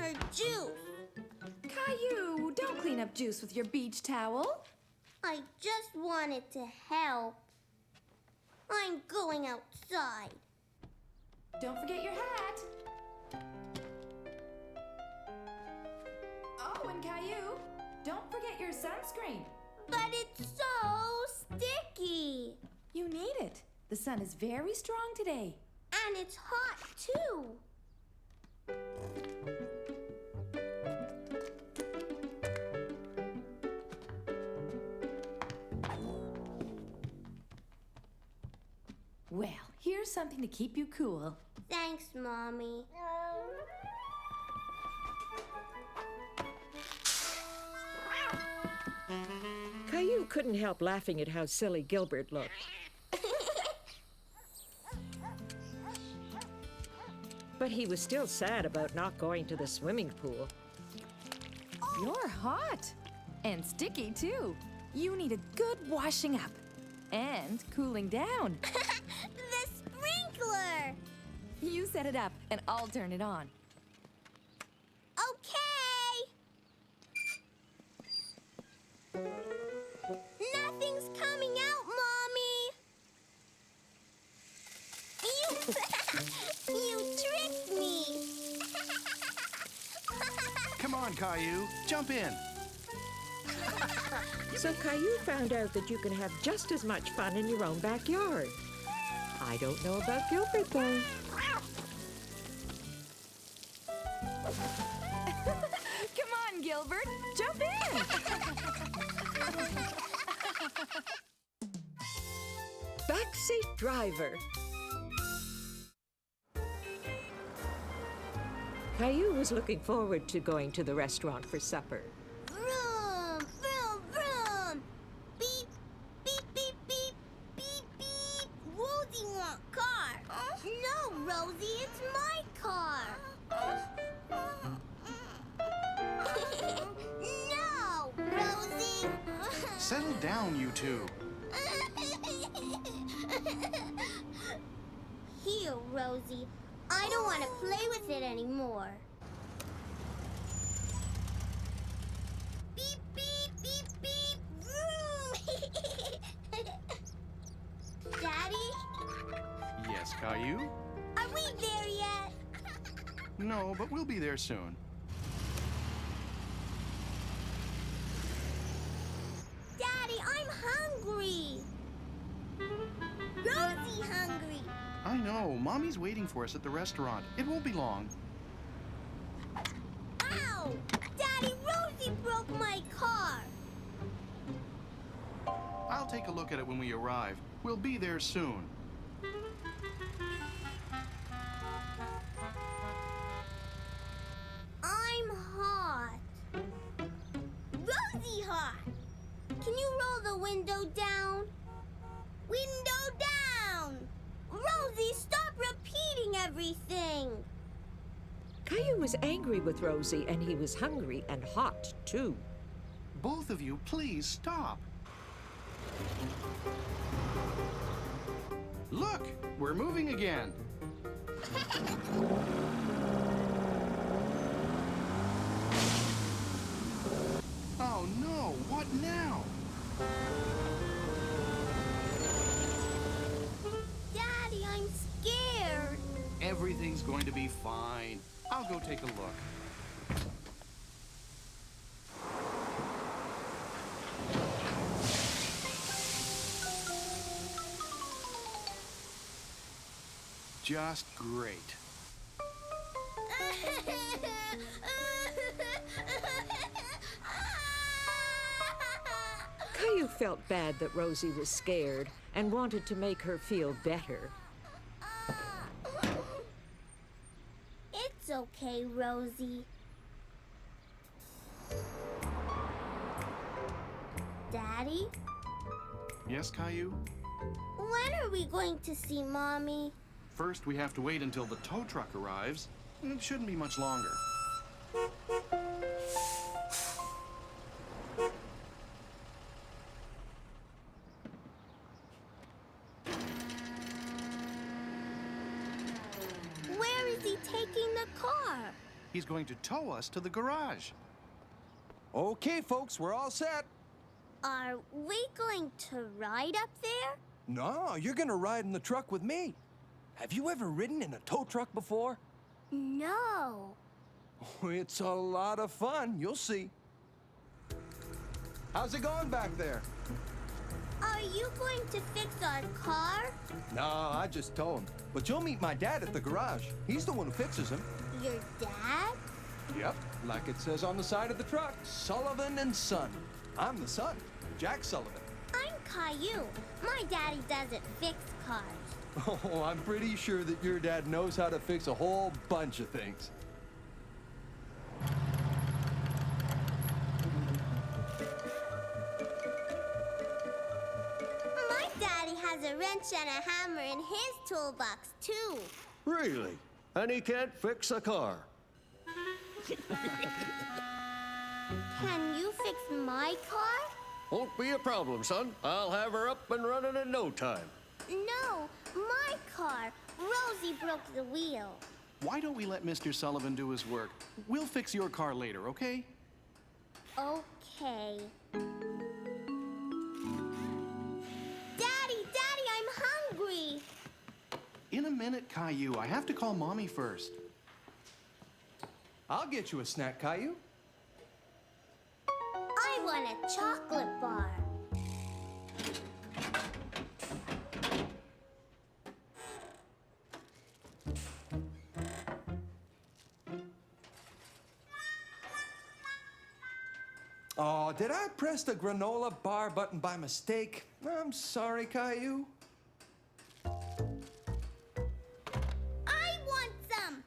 her juice. Caillou, don't clean up juice with your beach towel. I just wanted to help. I'm going outside. Don't forget your hat. Oh, and Caillou, don't forget your sunscreen. But it's so sticky. You need it. The sun is very strong today. And it's hot, too. Well, here's something to keep you cool. Thanks, Mommy. Caillou couldn't help laughing at how silly Gilbert looked. But he was still sad about not going to the swimming pool. You're hot. And sticky, too. You need a good washing up. And cooling down. The sprinkler! You set it up, and I'll turn it on. Okay! Nothing's coming out, Mommy! You tricked me! Come on, Caillou, jump in. So Caillou found out that you can have just as much fun in your own backyard. I don't know about Gilbert, though. Come on, Gilbert. Jump in. Backseat driver. Caillou was looking forward to going to the restaurant for supper. Vroom, vroom, vroom! Beep, beep, beep, beep, beep, beep! Rosie want car! No, Rosie, it's my car! No, Rosie! Settle down, you two. Here, Rosie. I don't want to play with it anymore. Beep, beep, beep, beep, vroom! Daddy? Yes, Caillou? Are we there yet? No, but we'll be there soon. Daddy, I'm hungry. Rosie hungry. I know, Mommy's waiting for us at the restaurant. It won't be long. Ow! Daddy, Rosie broke my car. I'll take a look at it when we arrive. We'll be there soon. I'm hot. Rosie hot. Can you roll the window down? Window down! Rosie, stop repeating everything. Caillou was angry with Rosie, and he was hungry and hot, too. Both of you, please stop. Look, we're moving again. Oh no, what now? Daddy, I'm scared. Everything's going to be fine. I'll go take a look. Just great. Caillou felt bad that Rosie was scared and wanted to make her feel better. It's okay, Rosie. Daddy, Yes, Caillou? when are we going to see Mommy? First, we have to wait until the tow truck arrives. It shouldn't be much longer. Where is he taking the car? He's going to tow us to the garage. Okay, folks, we're all set. Are we going to ride up there? No, you're gonna ride in the truck with me. Have you ever ridden in a tow truck before? No. Oh, it's a lot of fun. You'll see. How's it going back there? Are you going to fix our car? No, I just tow him. But you'll meet my dad at the garage. He's the one who fixes him. Your dad? Yep, like it says on the side of the truck, Sullivan and Son. I'm the son, Jack Sullivan. I'm Caillou. My daddy doesn't fix cars. Oh, I'm pretty sure that your dad knows how to fix a whole bunch of things. My daddy has a wrench and a hammer in his toolbox, too. Really? And he can't fix a car? Can you fix my car? Won't be a problem, son. I'll have her up and running in no time. No, my car. Rosie broke the wheel. Why don't we let Mr. Sullivan do his work? We'll fix your car later, okay? Okay. Daddy, I'm hungry. In a minute, Caillou. I have to call Mommy first. I'll get you a snack, Caillou. I want a chocolate bar. Oh, did I press the granola bar button by mistake? I'm sorry, Caillou. I want some.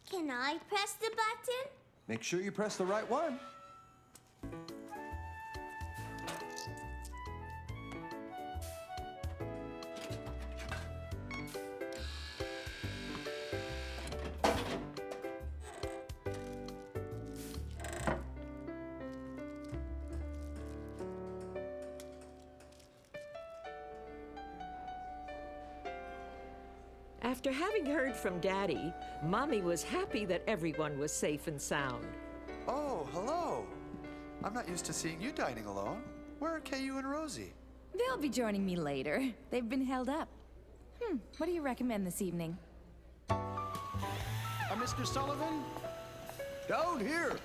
Can I press the button? Make sure you press the right one. After having heard from Daddy, Mommy was happy that everyone was safe and sound. Oh, hello. I'm not used to seeing you dining alone. Where are Caillou and Rosie? They'll be joining me later. They've been held up. What do you recommend this evening? Mr. Sullivan? Down here.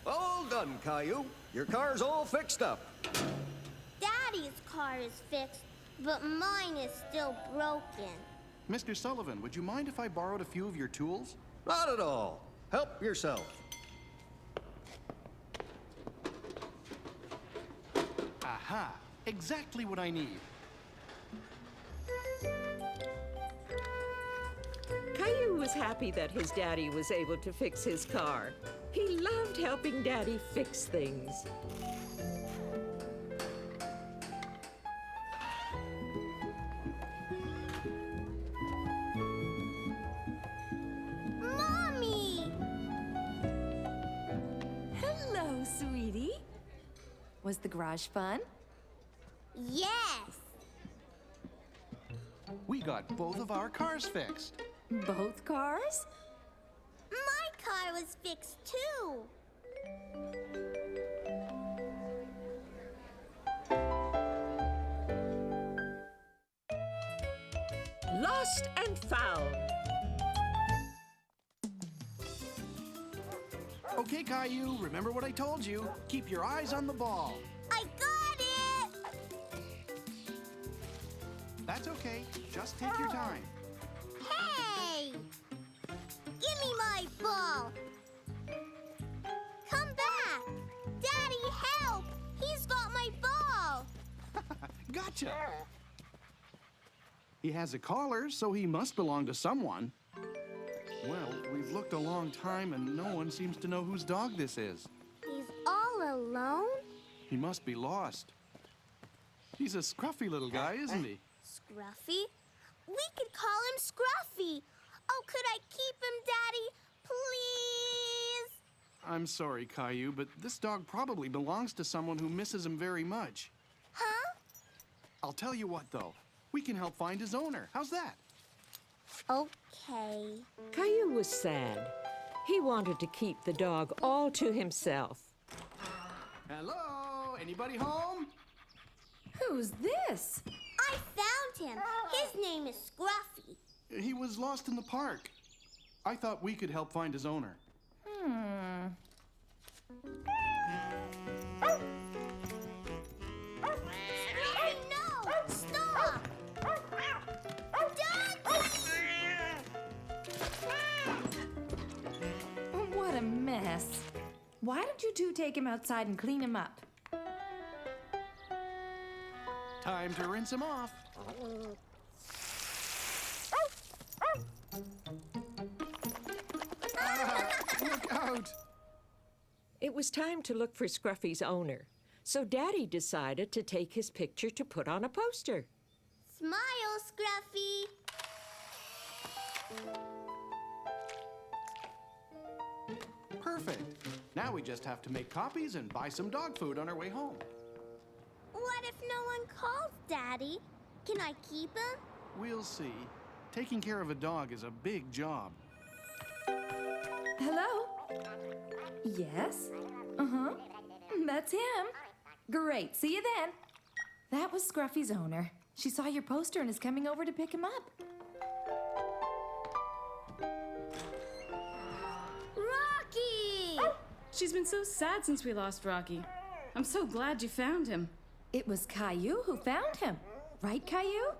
All done, Caillou. Your car's all fixed up. Daddy's car is fixed, but mine is still broken. Mr. Sullivan, would you mind if I borrowed a few of your tools? Not at all. Help yourself. Aha! Exactly what I need. Caillou was happy that his daddy was able to fix his car. He loved helping Daddy fix things. Mommy! Hello, sweetie. Was the garage fun? Yes! We got both of our cars fixed. Both cars? My car was fixed too. Lost and found. Okay, Caillou, remember what I told you. Keep your eyes on the ball. I got it! That's okay. Just take your time. Hey! Give me my ball! Come back! Daddy, help! He's got my ball! Gotcha! He has a collar, so he must belong to someone. Well, we've looked a long time and no one seems to know whose dog this is. He's all alone? He must be lost. He's a scruffy little guy, isn't he? Scruffy? We could call him Scruffy. Oh, could I keep him, Daddy? Please? I'm sorry, Caillou, but this dog probably belongs to someone who misses him very much. Huh? I'll tell you what, though. We can help find his owner. How's that? Okay. Caillou was sad. He wanted to keep the dog all to himself. Hello? Anybody home? Who's this? I found him. His name is Scruffy. He was lost in the park. I thought we could help find his owner. Scruffy, no! Stop! What a mess. Why don't you two take him outside and clean him up? Time to rinse him off. Look out! It was time to look for Scruffy's owner, so Daddy decided to take his picture to put on a poster. Smile, Scruffy. Perfect. Now we just have to make copies and buy some dog food on our way home. What if no one calls, Daddy? Can I keep him? We'll see. Taking care of a dog is a big job. Hello? Yes? Uh-huh. That's him. Great. See you then. That was Scruffy's owner. She saw your poster and is coming over to pick him up. Rocky! She's been so sad since we lost Rocky. I'm so glad you found him. It was Caillou who found him. Right, Caillou?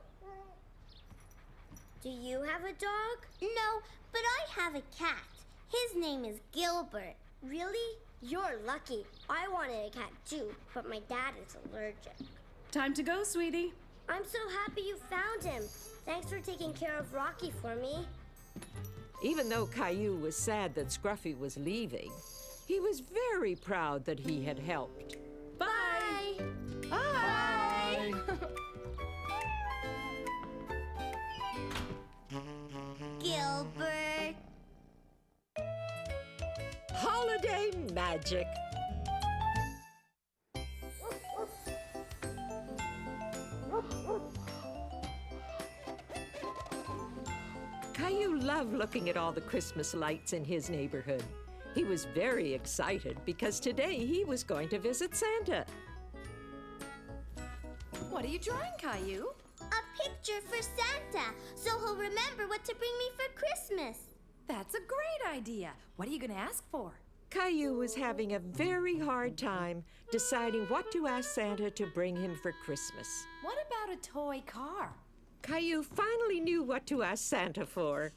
Do you have a dog? No, but I have a cat. His name is Gilbert. Really? You're lucky. I wanted a cat too, but my dad is allergic. Time to go, sweetie. I'm so happy you found him. Thanks for taking care of Rocky for me. Even though Caillou was sad that Scruffy was leaving, he was very proud that he had helped. Bye. Bye! Gilbert. Holiday magic. Caillou loved looking at all the Christmas lights in his neighborhood. He was very excited because today he was going to visit Santa. What are you drawing, Caillou? A picture for Santa, so he'll remember what to bring me for Christmas. That's a great idea. What are you going to ask for? Caillou was having a very hard time deciding what to ask Santa to bring him for Christmas. What about a toy car? Caillou finally knew what to ask Santa for.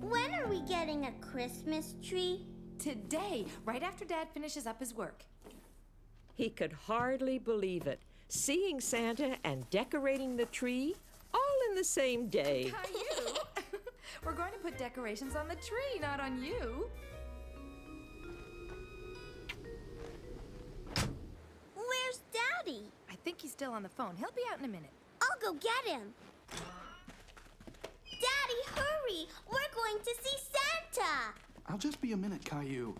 When are we getting a Christmas tree? Today, right after Dad finishes up his work. He could hardly believe it, seeing Santa and decorating the tree all in the same day. Caillou! We're going to put decorations on the tree, not on you. Where's Daddy? I think he's still on the phone. He'll be out in a minute. I'll go get him. Daddy, hurry! We're going to see Santa! I'll just be a minute, Caillou.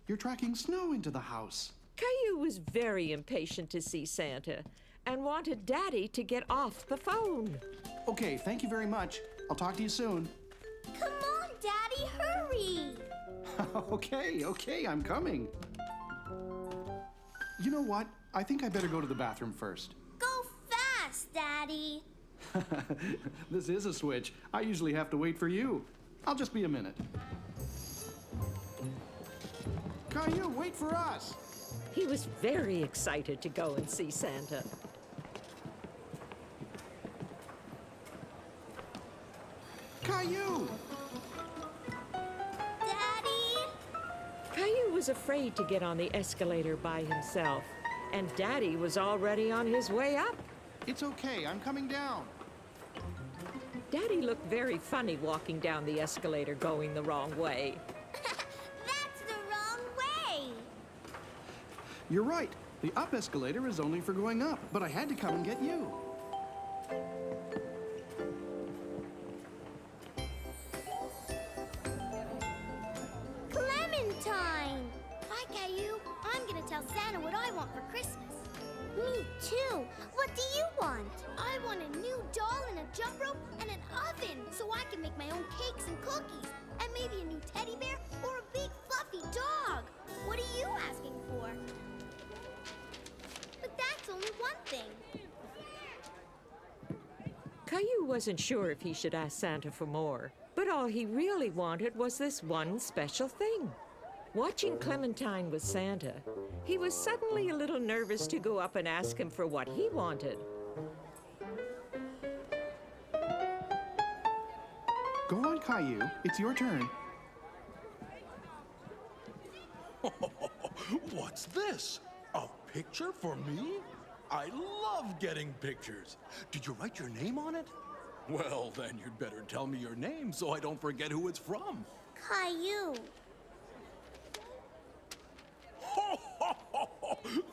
You're tracking snow into the house. Caillou was very impatient to see Santa and wanted Daddy to get off the phone. Okay, thank you very much. I'll talk to you soon. Come on, Daddy, hurry! Okay, I'm coming. You know what? I think I better go to the bathroom first. Go fast, Daddy. This is a switch. I usually have to wait for you. I'll just be a minute. Caillou, wait for us! He was very excited to go and see Santa. Caillou! Daddy? Caillou was afraid to get on the escalator by himself, and Daddy was already on his way up. It's okay, I'm coming down. Daddy looked very funny walking down the escalator going the wrong way. That's the wrong way. You're right. The up escalator is only for going up, but I had to come and get you. Clementine! Hi, Caillou. I'm gonna tell Santa what I want for Christmas. Me too. What do you want? I want a new doll and a jump rope and an oven so I can make my own cakes and cookies. And maybe a new teddy bear or a big fluffy dog. What are you asking for? But that's only one thing. Caillou wasn't sure if he should ask Santa for more, but all he really wanted was this one special thing. Watching Clementine with Santa, he was suddenly a little nervous to go up and ask him for what he wanted. Go on, Caillou. It's your turn. What's this? A picture for me? I love getting pictures. Did you write your name on it? Well, then you'd better tell me your name so I don't forget who it's from. Caillou.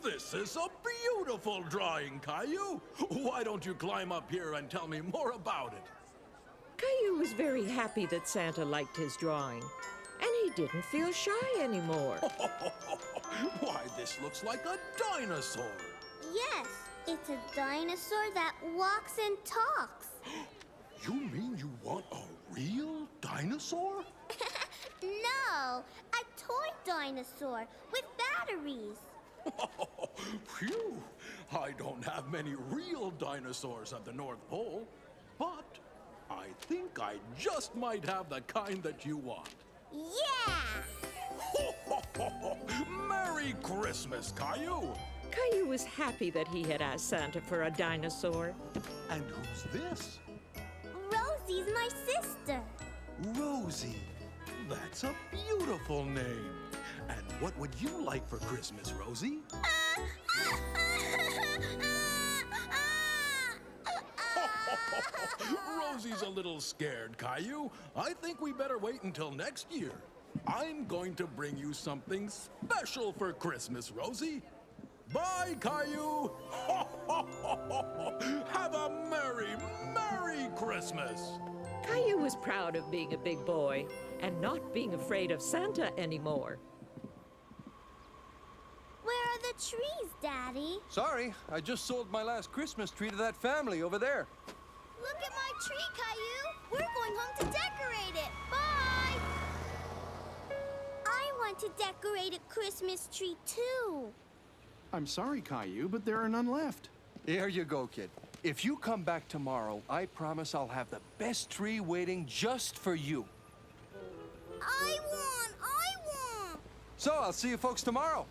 This is a beautiful drawing, Caillou. Why don't you climb up here and tell me more about it? Caillou was very happy that Santa liked his drawing, and he didn't feel shy anymore. Why, this looks like a dinosaur. Yes, it's a dinosaur that walks and talks. You mean you want a real dinosaur? No, a toy dinosaur with batteries. Phew! I don't have many real dinosaurs at the North Pole, but I think I just might have the kind that you want. Yeah! Merry Christmas, Caillou! Caillou was happy that he had asked Santa for a dinosaur. And who's this? Rosie's my sister. Rosie. That's a beautiful name. And what would you like for Christmas, Rosie? Rosie's a little scared, Caillou. I think we better wait until next year. I'm going to bring you something special for Christmas, Rosie. Bye, Caillou. Have a merry, merry Christmas. Caillou was proud of being a big boy and not being afraid of Santa anymore. Where are the trees, Daddy? Sorry, I just sold my last Christmas tree to that family over there. Look at my tree, Caillou. We're going home to decorate it. Bye! I want to decorate a Christmas tree, too. I'm sorry, Caillou, but there are none left. Here you go, kid. If you come back tomorrow, I promise I'll have the best tree waiting just for you. I want! So I'll see you folks tomorrow.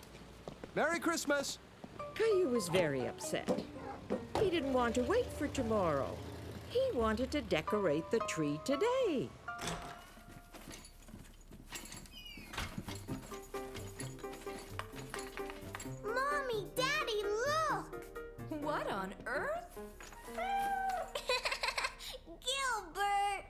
Merry Christmas! Caillou was very upset. He didn't want to wait for tomorrow. He wanted to decorate the tree today. Mommy, Daddy, look! What on earth? Gilbert!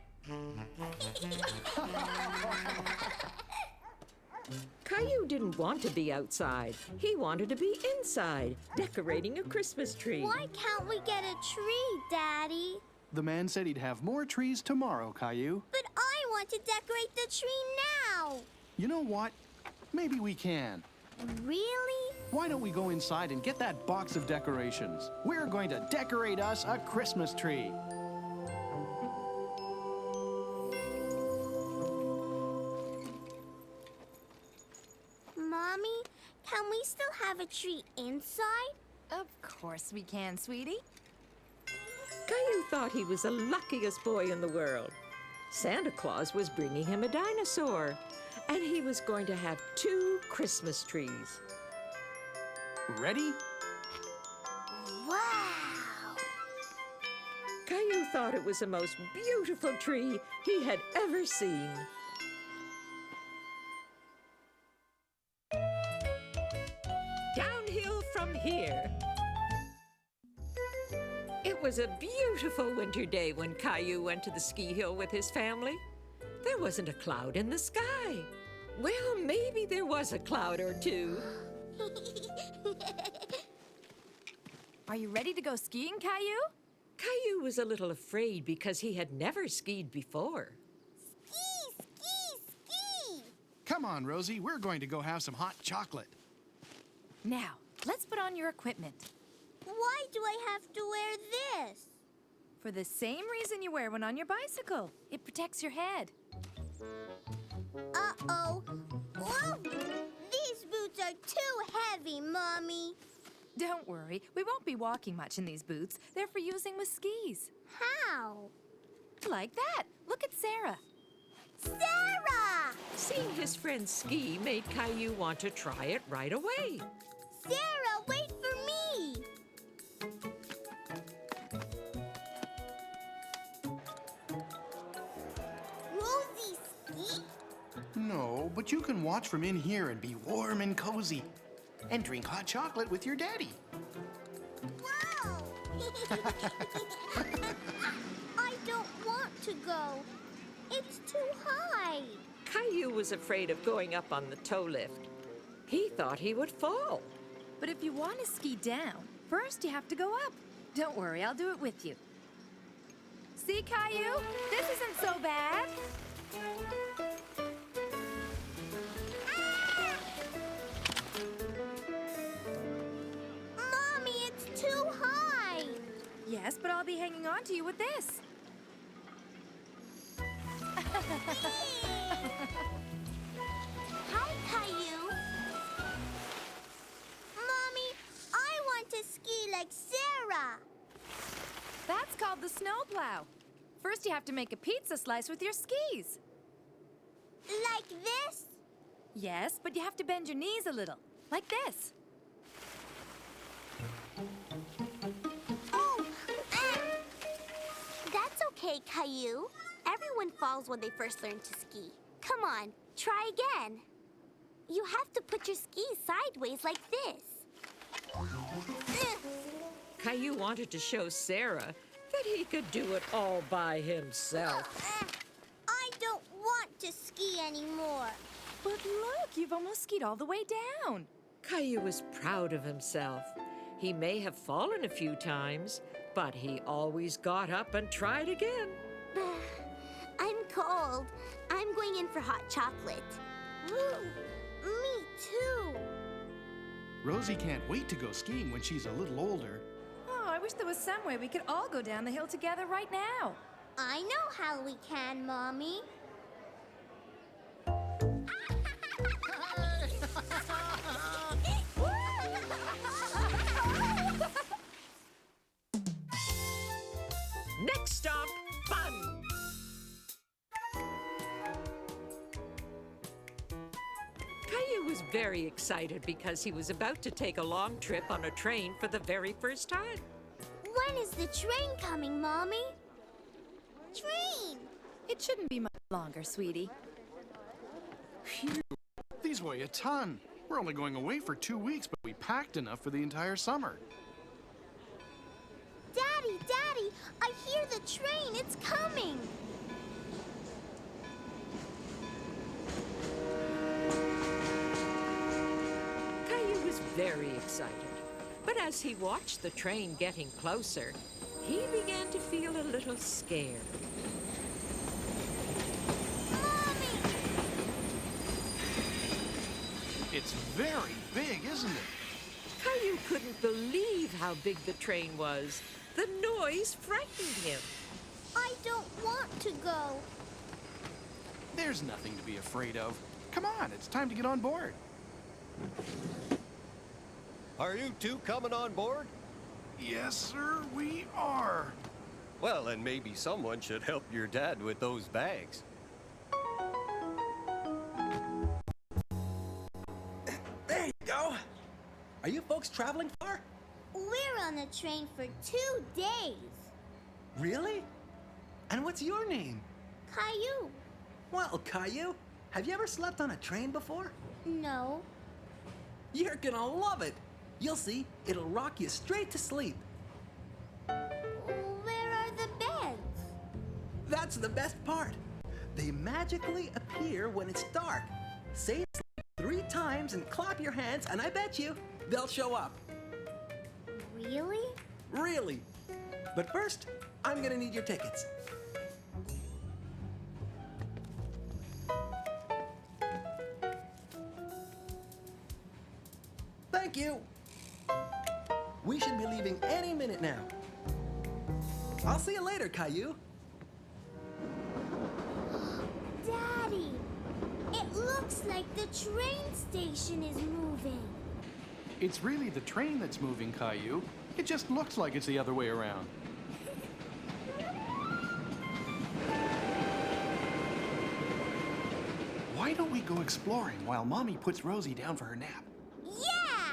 Caillou didn't want to be outside. He wanted to be inside, decorating a Christmas tree. Why can't we get a tree, Daddy? The man said he'd have more trees tomorrow, Caillou. But I want to decorate the tree now. You know what? Maybe we can. Really? Why don't we go inside and get that box of decorations? We're going to decorate us a Christmas tree. Mommy, can we still have a tree inside? Of course we can, sweetie. Caillou thought he was the luckiest boy in the world. Santa Claus was bringing him a dinosaur, and he was going to have 2 Christmas trees. Ready? Wow! Caillou thought it was the most beautiful tree he had ever seen. Downhill from here. It was a beautiful winter day when Caillou went to the ski hill with his family. There wasn't a cloud in the sky. Well, maybe there was a cloud or two. Are you ready to go skiing, Caillou? Caillou was a little afraid because he had never skied before. Ski, ski, ski! Come on, Rosie. We're going to go have some hot chocolate. Now, let's put on your equipment. Why do I have to wear this? For the same reason you wear one on your bicycle. It protects your head. Uh-oh. Whoa! These boots are too heavy, Mommy. Don't worry, we won't be walking much in these boots. They're for using with skis. How? Like that. Look at Sarah. Sarah! Seeing his friend ski made Caillou want to try it right away. Sarah, wait for me! Rosie ski? No, but you can watch from in here and be warm and cozy. And drink hot chocolate with your daddy. Wow! I don't want to go. It's too high. Caillou was afraid of going up on the tow lift. He thought he would fall. But if you want to ski down, first you have to go up. Don't worry, I'll do it with you. See, Caillou? This isn't so bad. Mommy, it's too high. Yes, but I'll be hanging on to you with this. Hi, Caillou. Mommy, I want to ski like Sarah. That's called the snowplow. First you have to make a pizza slice with your skis. Like this? Yes, but you have to bend your knees a little, like this. Oh, That's okay, Caillou. Everyone falls when they first learn to ski. Come on, try again. You have to put your skis sideways like this. Caillou wanted to show Sarah that he could do it all by himself. I don't want to ski anymore. But look, you've almost skied all the way down. Caillou was proud of himself. He may have fallen a few times, but he always got up and tried again. I'm cold. I'm going in for hot chocolate. Woo! Me too. Rosie can't wait to go skiing when she's a little older. Oh, I wish there was some way we could all go down the hill together right now. I know how we can, Mommy. Next stop, fun! Caillou was very excited because he was about to take a long trip on a train for the very first time. When is the train coming, Mommy? Train! It shouldn't be much longer, sweetie. Phew. These weigh a ton. We're only going away for 2 weeks, but we packed enough for the entire summer. Daddy, Daddy, I hear the train. It's coming. Caillou was very excited. But as he watched the train getting closer, he began to feel a little scared. Mommy! It's very big, isn't it? Caillou couldn't believe how big the train was. The noise frightened him. I don't want to go. There's nothing to be afraid of. Come on, it's time to get on board. Are you two coming on board? Yes, sir, we are. Well, then maybe someone should help your dad with those bags. There you go. Are you folks traveling far? We're on the train for 2 days. Really? And what's your name? Caillou. Well, Caillou, have you ever slept on a train before? No. You're gonna love it. You'll see, it'll rock you straight to sleep. Where are the beds? That's the best part. They magically appear when it's dark. Say it's 3 times and clap your hands, and I bet you they'll show up. Really? Really. But first, I'm gonna need your tickets. Thank you. We should be leaving any minute now. I'll see you later, Caillou. Daddy, it looks like the train station is moving. It's really the train that's moving, Caillou. It just looks like it's the other way around. Why don't we go exploring while Mommy puts Rosie down for her nap? Yeah!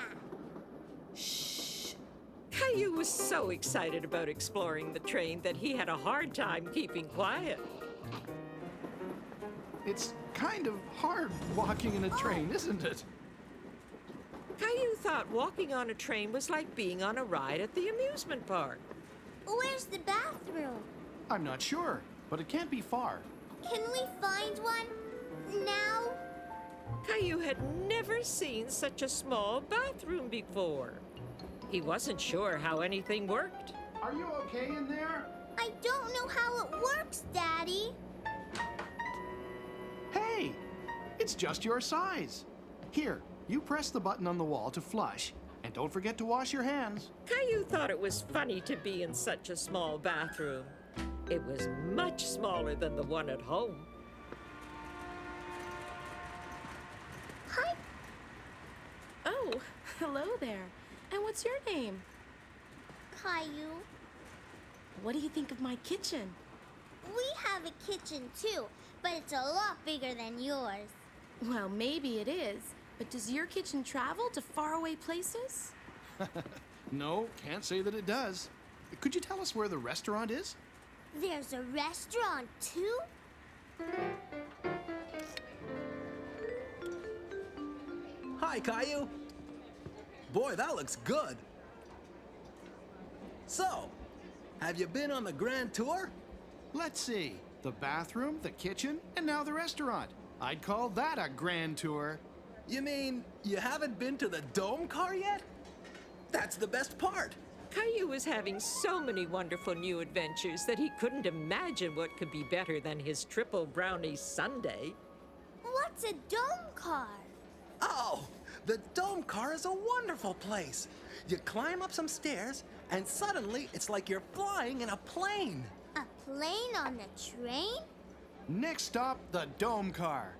Caillou was so excited about exploring the train that he had a hard time keeping quiet. It's kind of hard walking in a train, isn't it? Caillou thought walking on a train was like being on a ride at the amusement park. Where's the bathroom? I'm not sure, but it can't be far. Can we find one now? Caillou had never seen such a small bathroom before. He wasn't sure how anything worked. Are you okay in there? I don't know how it works, Daddy. Hey, it's just your size. Here, you press the button on the wall to flush, and don't forget to wash your hands. Caillou thought it was funny to be in such a small bathroom. It was much smaller than the one at home. Hi. Oh, hello there. And what's your name? Caillou. What do you think of my kitchen? We have a kitchen too, but it's a lot bigger than yours. Well, maybe it is. But does your kitchen travel to faraway places? No, can't say that it does. Could you tell us where the restaurant is? There's a restaurant too? Hi, Caillou. Boy, that looks good. So, have you been on the grand tour? Let's see. The bathroom, the kitchen, and now the restaurant. I'd call that a grand tour. You mean you haven't been to the dome car yet? That's the best part. Caillou was having so many wonderful new adventures that he couldn't imagine what could be better than his triple brownie sundae. What's a dome car? Oh, the dome car is a wonderful place. You climb up some stairs, and suddenly it's like you're flying in a plane. A plane on the train? Next stop, the dome car.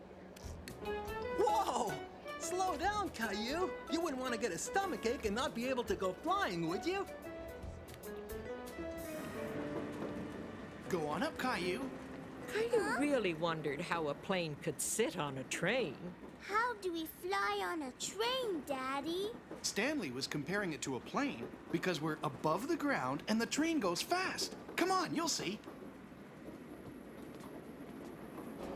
Whoa! Slow down, Caillou. You wouldn't want to get a stomachache and not be able to go flying, would you? Go on up, Caillou. Caillou really wondered how a plane could sit on a train. How do we fly on a train, Daddy? Stanley was comparing it to a plane because we're above the ground and the train goes fast. Come on, you'll see.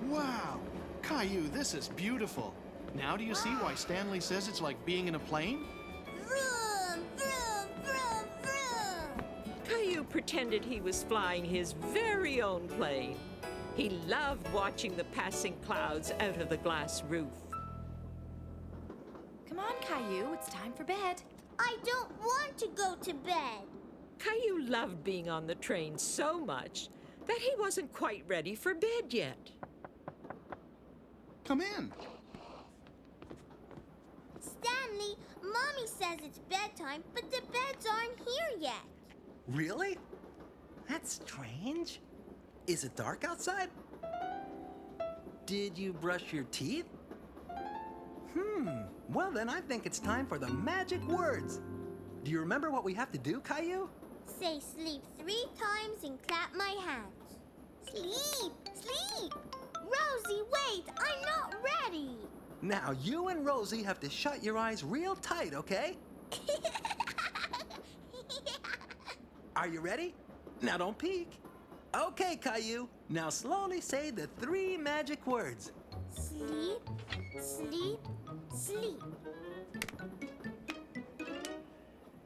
Wow. Caillou, this is beautiful. Now do you see why Stanley says it's like being in a plane? Vroom, vroom, vroom, vroom. Caillou pretended he was flying his very own plane. He loved watching the passing clouds out of the glass roof. Come on, Caillou, it's time for bed. I don't want to go to bed. Caillou loved being on the train so much that he wasn't quite ready for bed yet. Come in. Stanley, Mommy says it's bedtime, but the beds aren't here yet. Really? That's strange. Is it dark outside? Did you brush your teeth? Well then, I think it's time for the magic words. Do you remember what we have to do, Caillou? Say sleep 3 times and clap my hands. Sleep! Sleep! Rosie, wait! I'm not ready! Now, you and Rosie have to shut your eyes real tight, okay? Are you ready? Now don't peek. Okay, Caillou. Now slowly say the 3 magic words. Sleep, sleep, sleep.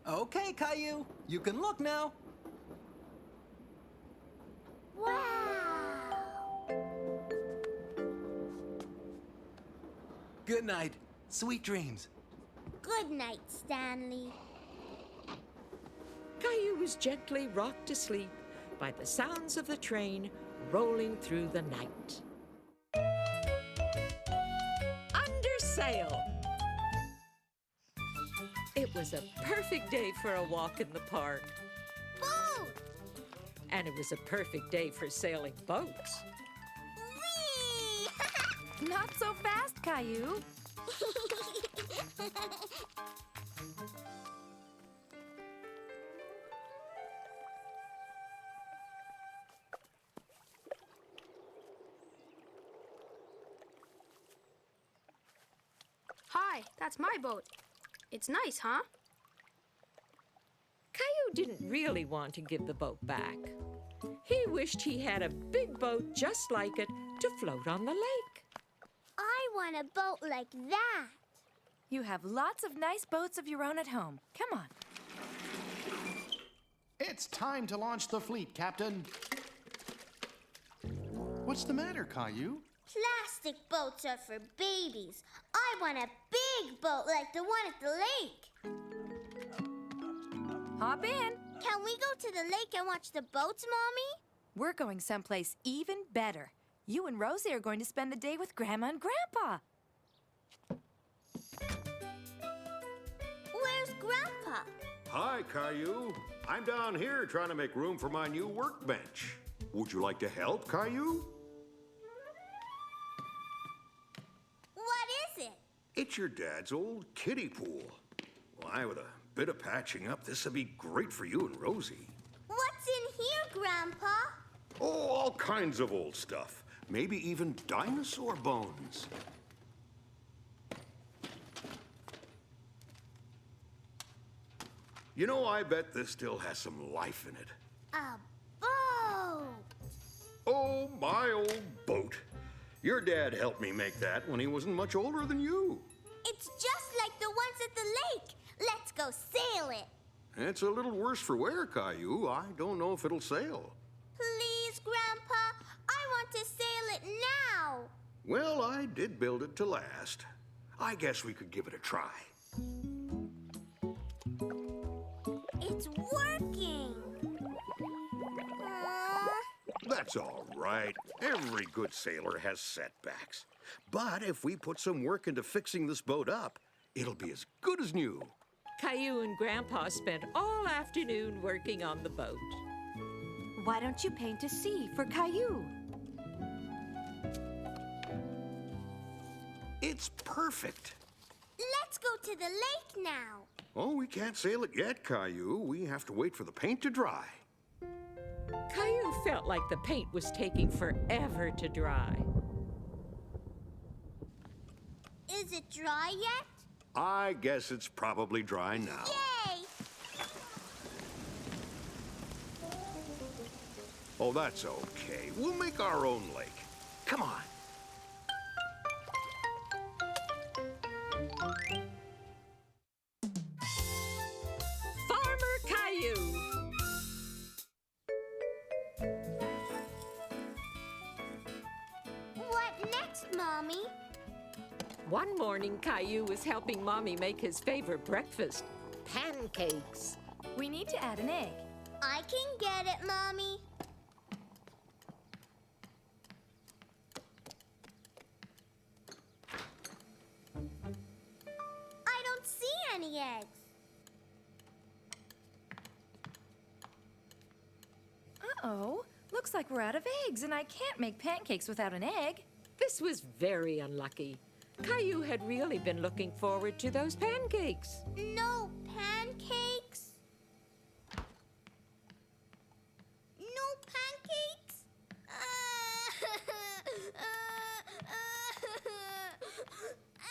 Okay, Caillou. You can look now. Wow! Good night. Sweet dreams. Good night, Stanley. Caillou was gently rocked to sleep by the sounds of the train rolling through the night. Under sail! It was a perfect day for a walk in the park. Boat! And it was a perfect day for sailing boats. Whee! Not so fast, Caillou. Hi, that's my boat. It's nice, huh? Caillou didn't really want to give the boat back. He wished he had a big boat just like it to float on the lake. I want a boat like that. You have lots of nice boats of your own at home. Come on. It's time to launch the fleet, Captain. What's the matter, Caillou? Plastic boats are for babies. I want a big boat like the one at the lake. Hop in. Can we go to the lake and watch the boats, Mommy? We're going someplace even better. You and Rosie are going to spend the day with Grandma and Grandpa. Where's Grandpa? Hi, Caillou. I'm down here trying to make room for my new workbench. Would you like to help, Caillou? What is it? It's your dad's old kiddie pool. Why, with a bit of patching up, this would be great for you and Rosie. What's in here, Grandpa? Oh, all kinds of old stuff. Maybe even dinosaur bones. You know, I bet this still has some life in it. A boat. Oh, my old boat. Your dad helped me make that when he wasn't much older than you. It's just like the ones at the lake. Let's go sail it. It's a little worse for wear, Caillou. I don't know if it'll sail. Please, Grandpa. I want to sail it now. Well, I did build it to last. I guess we could give it a try. It's working. That's all right. Every good sailor has setbacks. But if we put some work into fixing this boat up, it'll be as good as new. Caillou and Grandpa spent all afternoon working on the boat. Why don't you paint a sea for Caillou? It's perfect. Let's go to the lake now. Oh, we can't sail it yet, Caillou. We have to wait for the paint to dry. Caillou felt like the paint was taking forever to dry. Is it dry yet? I guess it's probably dry now. Yay! Oh, that's okay. We'll make our own lake. Come on. Farmer Caillou. What next, Mommy? One morning, Caillou was helping Mommy make his favorite breakfast, pancakes. We need to add an egg. I can get it, Mommy. I don't see any eggs. Uh-oh. Looks like we're out of eggs, and I can't make pancakes without an egg. This was very unlucky. Caillou had really been looking forward to those pancakes. No pancakes? No pancakes?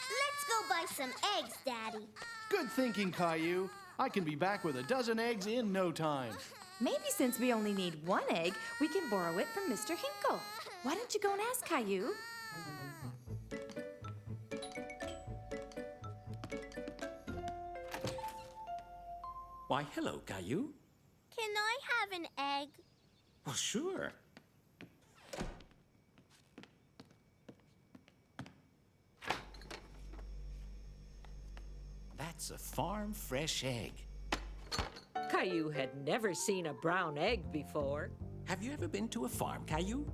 Let's go buy some eggs, Daddy. Good thinking, Caillou. I can be back with a dozen eggs in no time. Maybe since we only need one egg, we can borrow it from Mr. Hinkle. Why don't you go and ask Caillou? Why, hello, Caillou. Can I have an egg? Well, sure. That's a farm fresh egg. Caillou had never seen a brown egg before. Have you ever been to a farm, Caillou?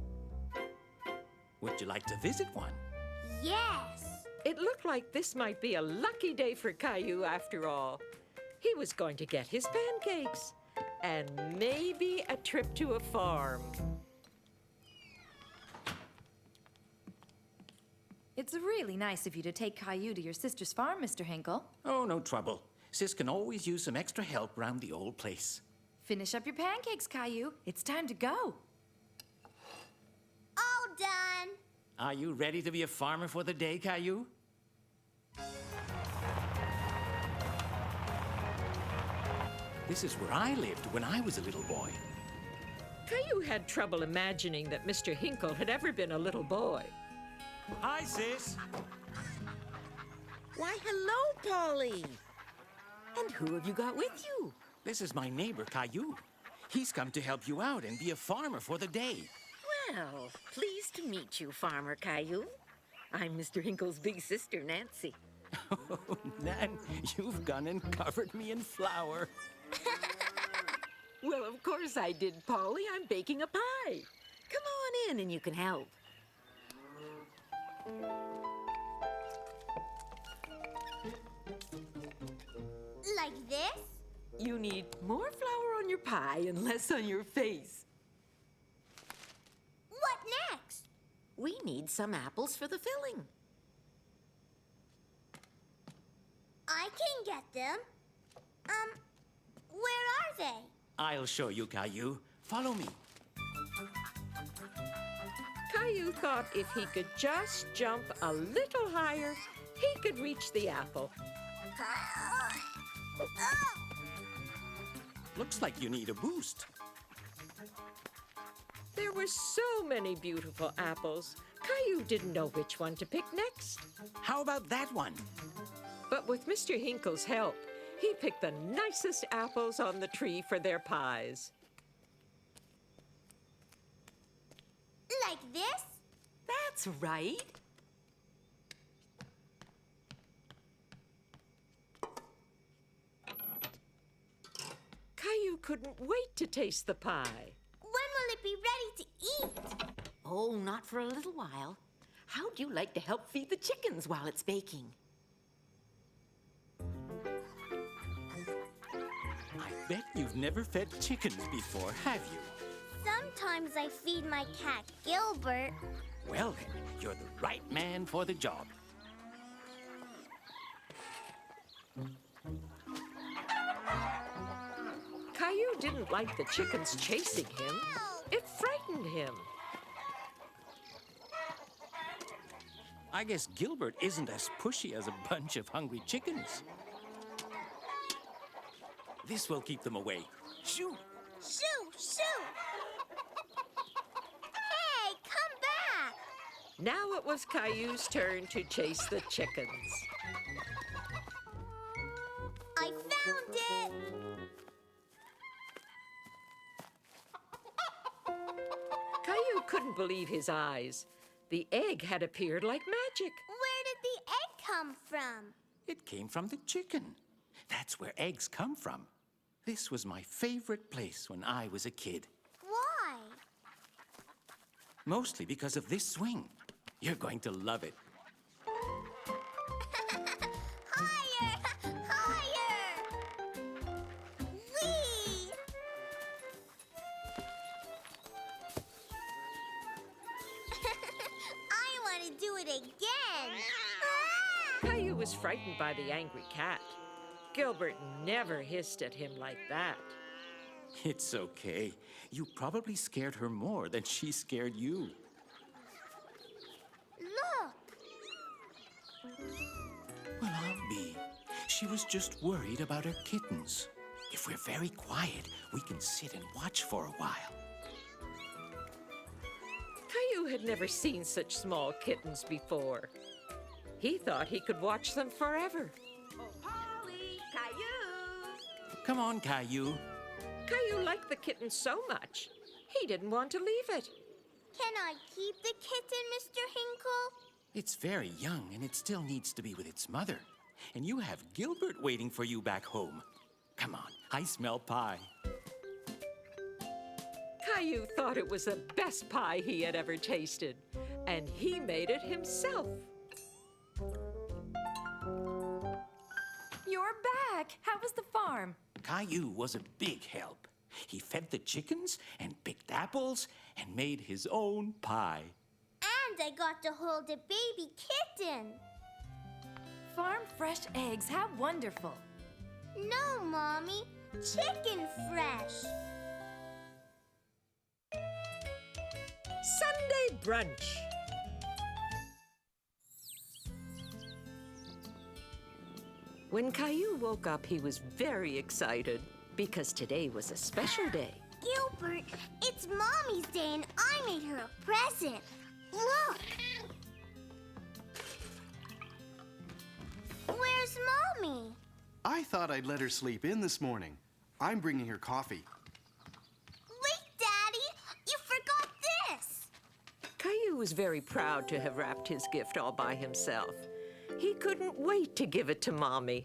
Would you like to visit one? Yes. It looked like this might be a lucky day for Caillou after all. He was going to get his pancakes and maybe a trip to a farm. It's really nice of you to take Caillou to your sister's farm, Mr. Hinkle. Oh, no trouble. Sis can always use some extra help around the old place. Finish up your pancakes, Caillou. It's time to go. All done. Are you ready to be a farmer for the day, Caillou? This is where I lived when I was a little boy. Caillou had trouble imagining that Mr. Hinkle had ever been a little boy. Hi, sis. Why, hello, Polly. And who have you got with you? This is my neighbor, Caillou. He's come to help you out and be a farmer for the day. Well, pleased to meet you, Farmer Caillou. I'm Mr. Hinkle's big sister, Nancy. Oh, Nan, you've gone and covered me in flour. Well, of course I did, Polly. I'm baking a pie. Come on in and you can help. Like this? You need more flour on your pie and less on your face. What next? We need some apples for the filling. I can get them. Where are they? I'll show you, Caillou. Follow me. Caillou thought if he could just jump a little higher, he could reach the apple. Looks like you need a boost. There were so many beautiful apples. Caillou didn't know which one to pick next. How about that one? But with Mr. Hinkle's help, he picked the nicest apples on the tree for their pies. Like this? That's right. Caillou couldn't wait to taste the pie. When will it be ready to eat? Oh, not for a little while. How'd you like to help feed the chickens while it's baking? I bet you've never fed chickens before, have you? Sometimes I feed my cat Gilbert. Well then, you're the right man for the job. Caillou didn't like the chickens chasing him. It frightened him. I guess Gilbert isn't as pushy as a bunch of hungry chickens. This will keep them away. Shoo! Shoo, shoo! Hey, come back! Now it was Caillou's turn to chase the chickens. I found it! Caillou couldn't believe his eyes. The egg had appeared like magic. Where did the egg come from? It came from the chicken. That's where eggs come from. This was my favorite place when I was a kid. Why? Mostly because of this swing. You're going to love it. Higher! Higher! Whee! I want to do it again! Caillou was frightened by the angry cat. Gilbert never hissed at him like that. It's okay. You probably scared her more than she scared you. Look! Well, I'll be. She was just worried about her kittens. If we're very quiet, we can sit and watch for a while. Caillou had never seen such small kittens before. He thought he could watch them forever. Oh, Polly! Caillou! Come on, Caillou. Caillou liked the kitten so much, he didn't want to leave it. Can I keep the kitten, Mr. Hinkle? It's very young and it still needs to be with its mother. And you have Gilbert waiting for you back home. Come on, I smell pie. Caillou thought it was the best pie he had ever tasted, and he made it himself. You're back. How was the farm? Caillou was a big help. He fed the chickens and picked apples and made his own pie. And I got to hold a baby kitten. Farm fresh eggs, how wonderful. No, Mommy. Chicken fresh. Sunday brunch. When Caillou woke up, he was very excited because today was a special day. Gilbert, it's Mommy's day and I made her a present. Look. Where's Mommy? I thought I'd let her sleep in this morning. I'm bringing her coffee. Wait, Daddy! You forgot this! Caillou was very proud to have wrapped his gift all by himself. He couldn't wait to give it to Mommy.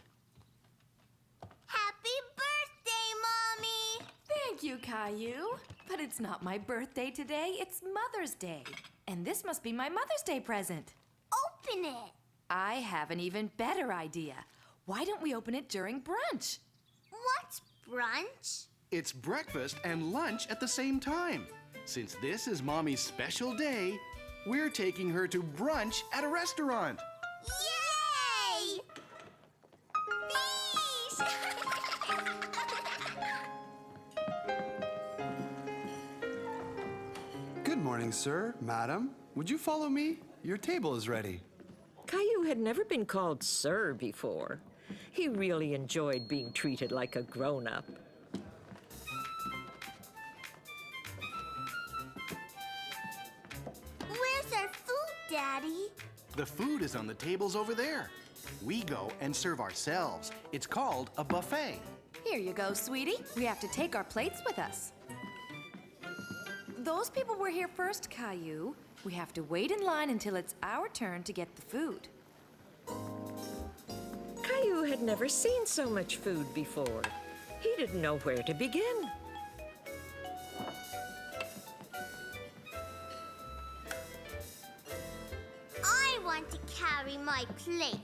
Happy birthday, Mommy! Thank you, Caillou. But it's not my birthday today, it's Mother's Day. And this must be my Mother's Day present. Open it! I have an even better idea. Why don't we open it during brunch? What's brunch? It's breakfast and lunch at the same time. Since this is Mommy's special day, we're taking her to brunch at a restaurant. Yay! Peace! Good morning, sir, madam. Would you follow me? Your table is ready. Caillou had never been called Sir before. He really enjoyed being treated like a grown-up. Where's our food, Daddy? The food is on the tables over there. We go and serve ourselves. It's called a buffet. Here you go, sweetie. We have to take our plates with us. Those people were here first, Caillou. We have to wait in line until it's our turn to get the food. Caillou had never seen so much food before. He didn't know where to begin. I want to carry my plate.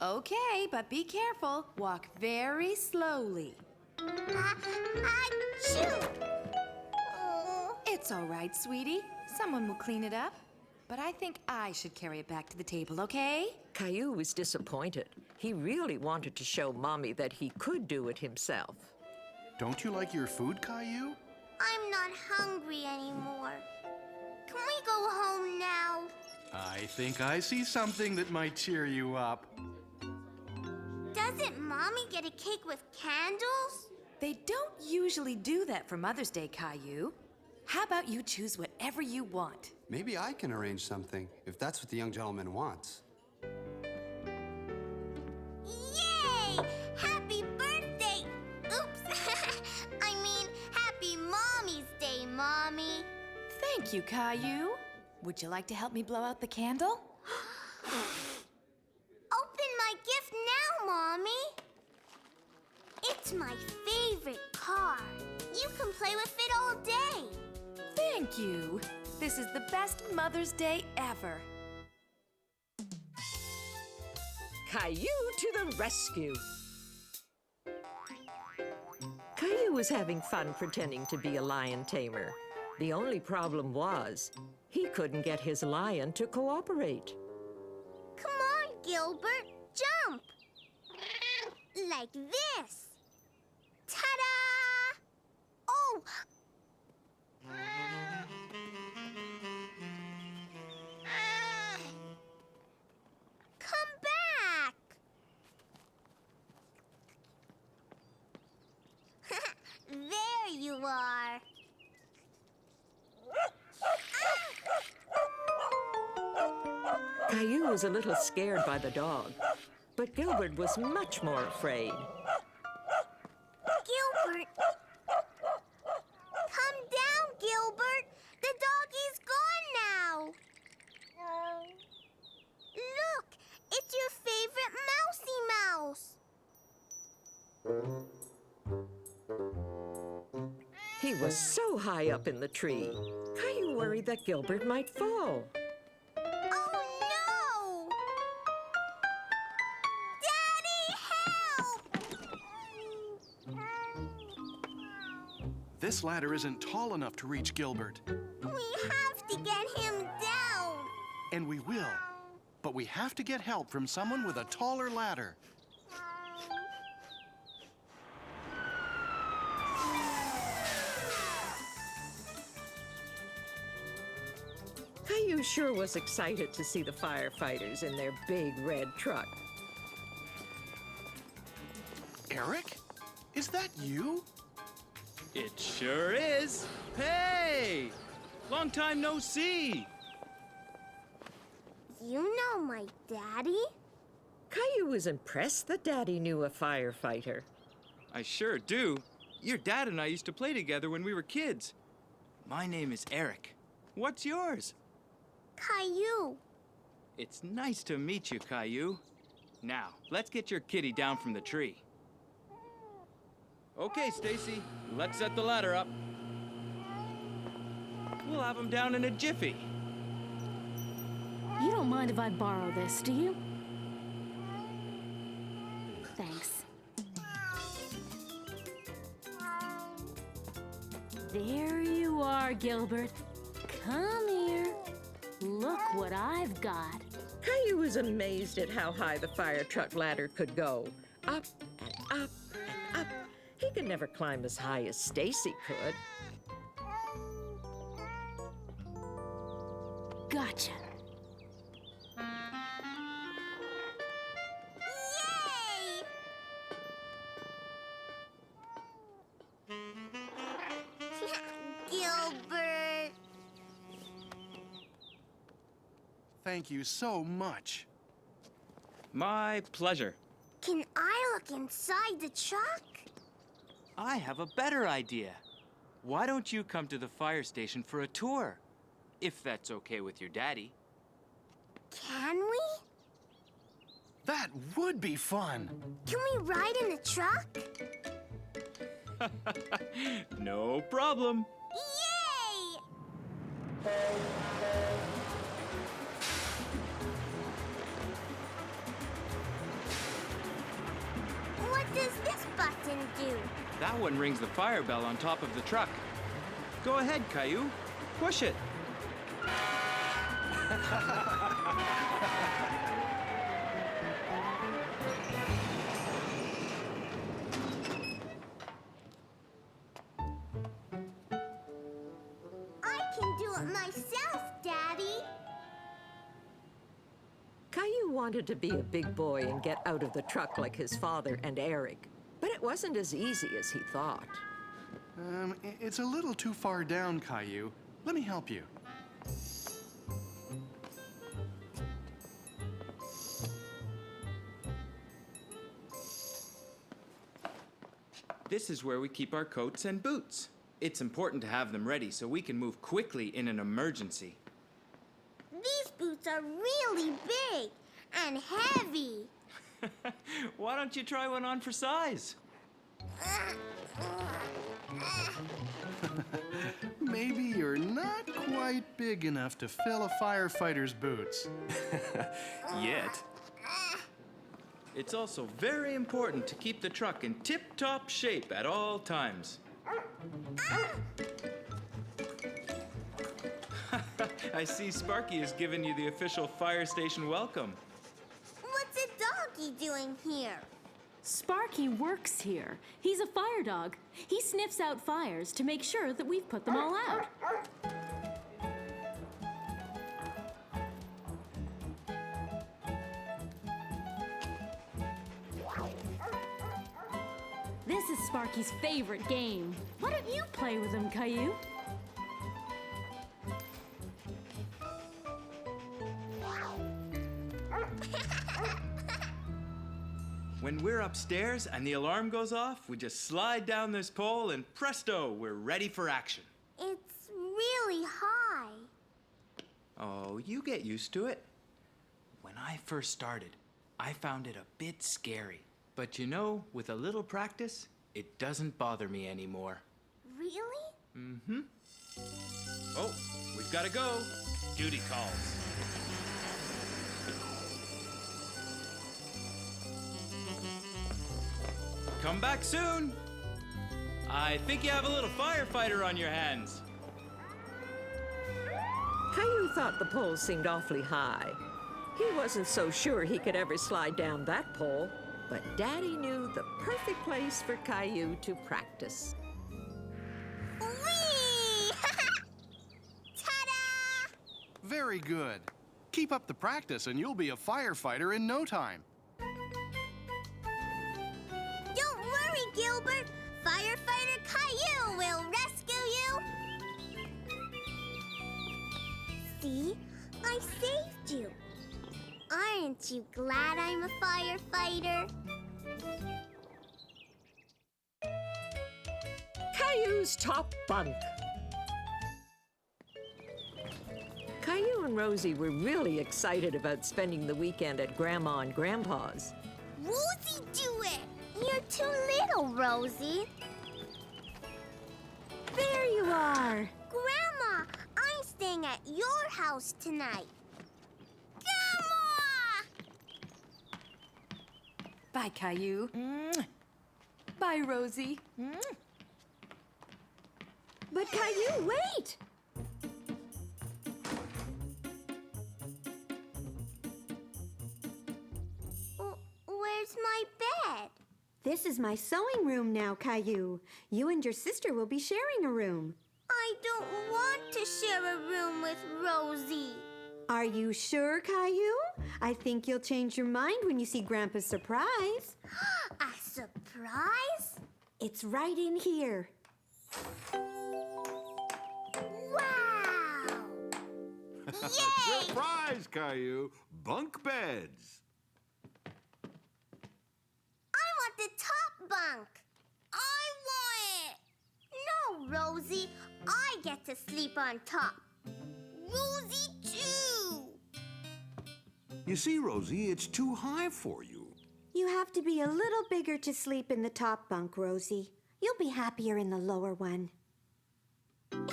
Okay, but be careful. Walk very slowly. Achoo! Oh. It's all right, sweetie. Someone will clean it up. But I think I should carry it back to the table, okay? Caillou was disappointed. He really wanted to show Mommy that he could do it himself. Don't you like your food, Caillou? I'm not hungry anymore. Can we go home now? I think I see something that might cheer you up. Doesn't Mommy get a cake with candles? They don't usually do that for Mother's Day, Caillou. How about you choose whatever you want? Maybe I can arrange something, if that's what the young gentleman wants. Yay! Happy birthday! Oops! I mean, happy Mommy's Day, Mommy. Thank you, Caillou. Would you like to help me blow out the candle? Open my gift now, Mommy. It's my favorite car. You can play with it all day. Thank you. This is the best Mother's Day ever. Caillou to the rescue! Caillou was having fun pretending to be a lion tamer. The only problem was, he couldn't get his lion to cooperate. Come on, Gilbert. Jump. Like this. Ta-da! Oh! Come back! There you are. Caillou was a little scared by the dog, but Gilbert was much more afraid. Gilbert! Come down, Gilbert! The doggy's gone now! Look! It's your favorite Mousy Mouse! He was so high up in the tree, Caillou worried that Gilbert might fall. Oh no! Daddy, help! This ladder isn't tall enough to reach Gilbert. We have to get him down. And we will. But we have to get help from someone with a taller ladder. Caillou sure was excited to see the firefighters in their big red truck. Eric? Is that you? It sure is. Hey! Long time no see. You know my daddy? Caillou was impressed that Daddy knew a firefighter. I sure do. Your dad and I used to play together when we were kids. My name is Eric. What's yours? Caillou. It's nice to meet you, Caillou. Now, let's get your kitty down from the tree. Okay, Stacy, let's set the ladder up. We'll have him down in a jiffy. You don't mind if I borrow this, do you? Thanks. There you are, Gilbert. Come here. Look what I've got. Caillou was amazed at how high the fire truck ladder could go. Up and up and up. He could never climb as high as Stacy could. Gotcha. Gilbert. Thank you so much. My pleasure. Can I look inside the truck? I have a better idea. Why don't you come to the fire station for a tour? If that's okay with your daddy. Can we? That would be fun. Can we ride in the truck? No problem. Yay! What does this button do? That one rings the fire bell on top of the truck. Go ahead, Caillou. Push it. I can do it myself, Daddy. Caillou wanted to be a big boy and get out of the truck like his father and Eric. But it wasn't as easy as he thought. It's a little too far down, Caillou. Let me help you. This is where we keep our coats and boots. It's important to have them ready so we can move quickly in an emergency. These boots are really big and heavy. Why don't you try one on for size? Maybe you're not quite big enough to fill a firefighter's boots. Yet. It's also very important to keep the truck in tip-top shape at all times. I see Sparky has given you the official fire station welcome. What's a doggy doing here? Sparky works here. He's a fire dog. He sniffs out fires to make sure that we've put them all out. This is Sparky's favorite game. Why don't you play with him, Caillou? When we're upstairs and the alarm goes off, we just slide down this pole and presto, we're ready for action. It's really high. Oh, you get used to it. When I first started, I found it a bit scary. But you know, with a little practice, it doesn't bother me anymore. Really? Mm-hmm. Oh, we've got to go. Duty calls. Come back soon. I think you have a little firefighter on your hands. Caillou thought the pole seemed awfully high. He wasn't so sure he could ever slide down that pole, but Daddy knew the perfect place for Caillou to practice. Whee! Ta-da! Very good. Keep up the practice and you'll be a firefighter in no time. Don't worry, Gilbert. Firefighter Caillou will rescue you. See? I saved you. Aren't you glad I'm a firefighter? Caillou's top bunk. Caillou and Rosie were really excited about spending the weekend at Grandma and Grandpa's. Rosie, do it! You're too little, Rosie. There you are. Grandma, I'm staying at your house tonight. Grandma! Bye, Caillou. Bye, Rosie. But Caillou, wait! Where's my bed? This is my sewing room now, Caillou. You and your sister will be sharing a room. I don't want to share a room with Rosie. Are you sure, Caillou? I think you'll change your mind when you see Grandpa's surprise. A surprise? It's right in here. Wow! Yay! Surprise, Caillou! Bunk beds. I want the top bunk. I want it. No, Rosie. I get to sleep on top. Rosie, too. You see, Rosie, it's too high for you. You have to be a little bigger to sleep in the top bunk, Rosie. You'll be happier in the lower one.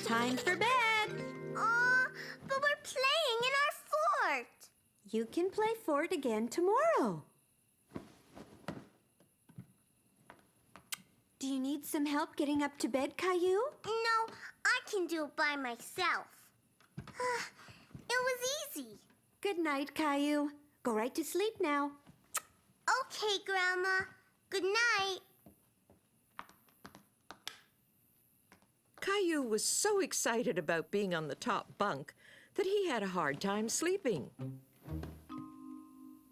Time for bed. Aw, but we're playing in our fort. You can play fort again tomorrow. Do you need some help getting up to bed, Caillou? No, I can do it by myself. It was easy. Good night, Caillou. Go right to sleep now. Okay, Grandma. Good night. Caillou was so excited about being on the top bunk that he had a hard time sleeping.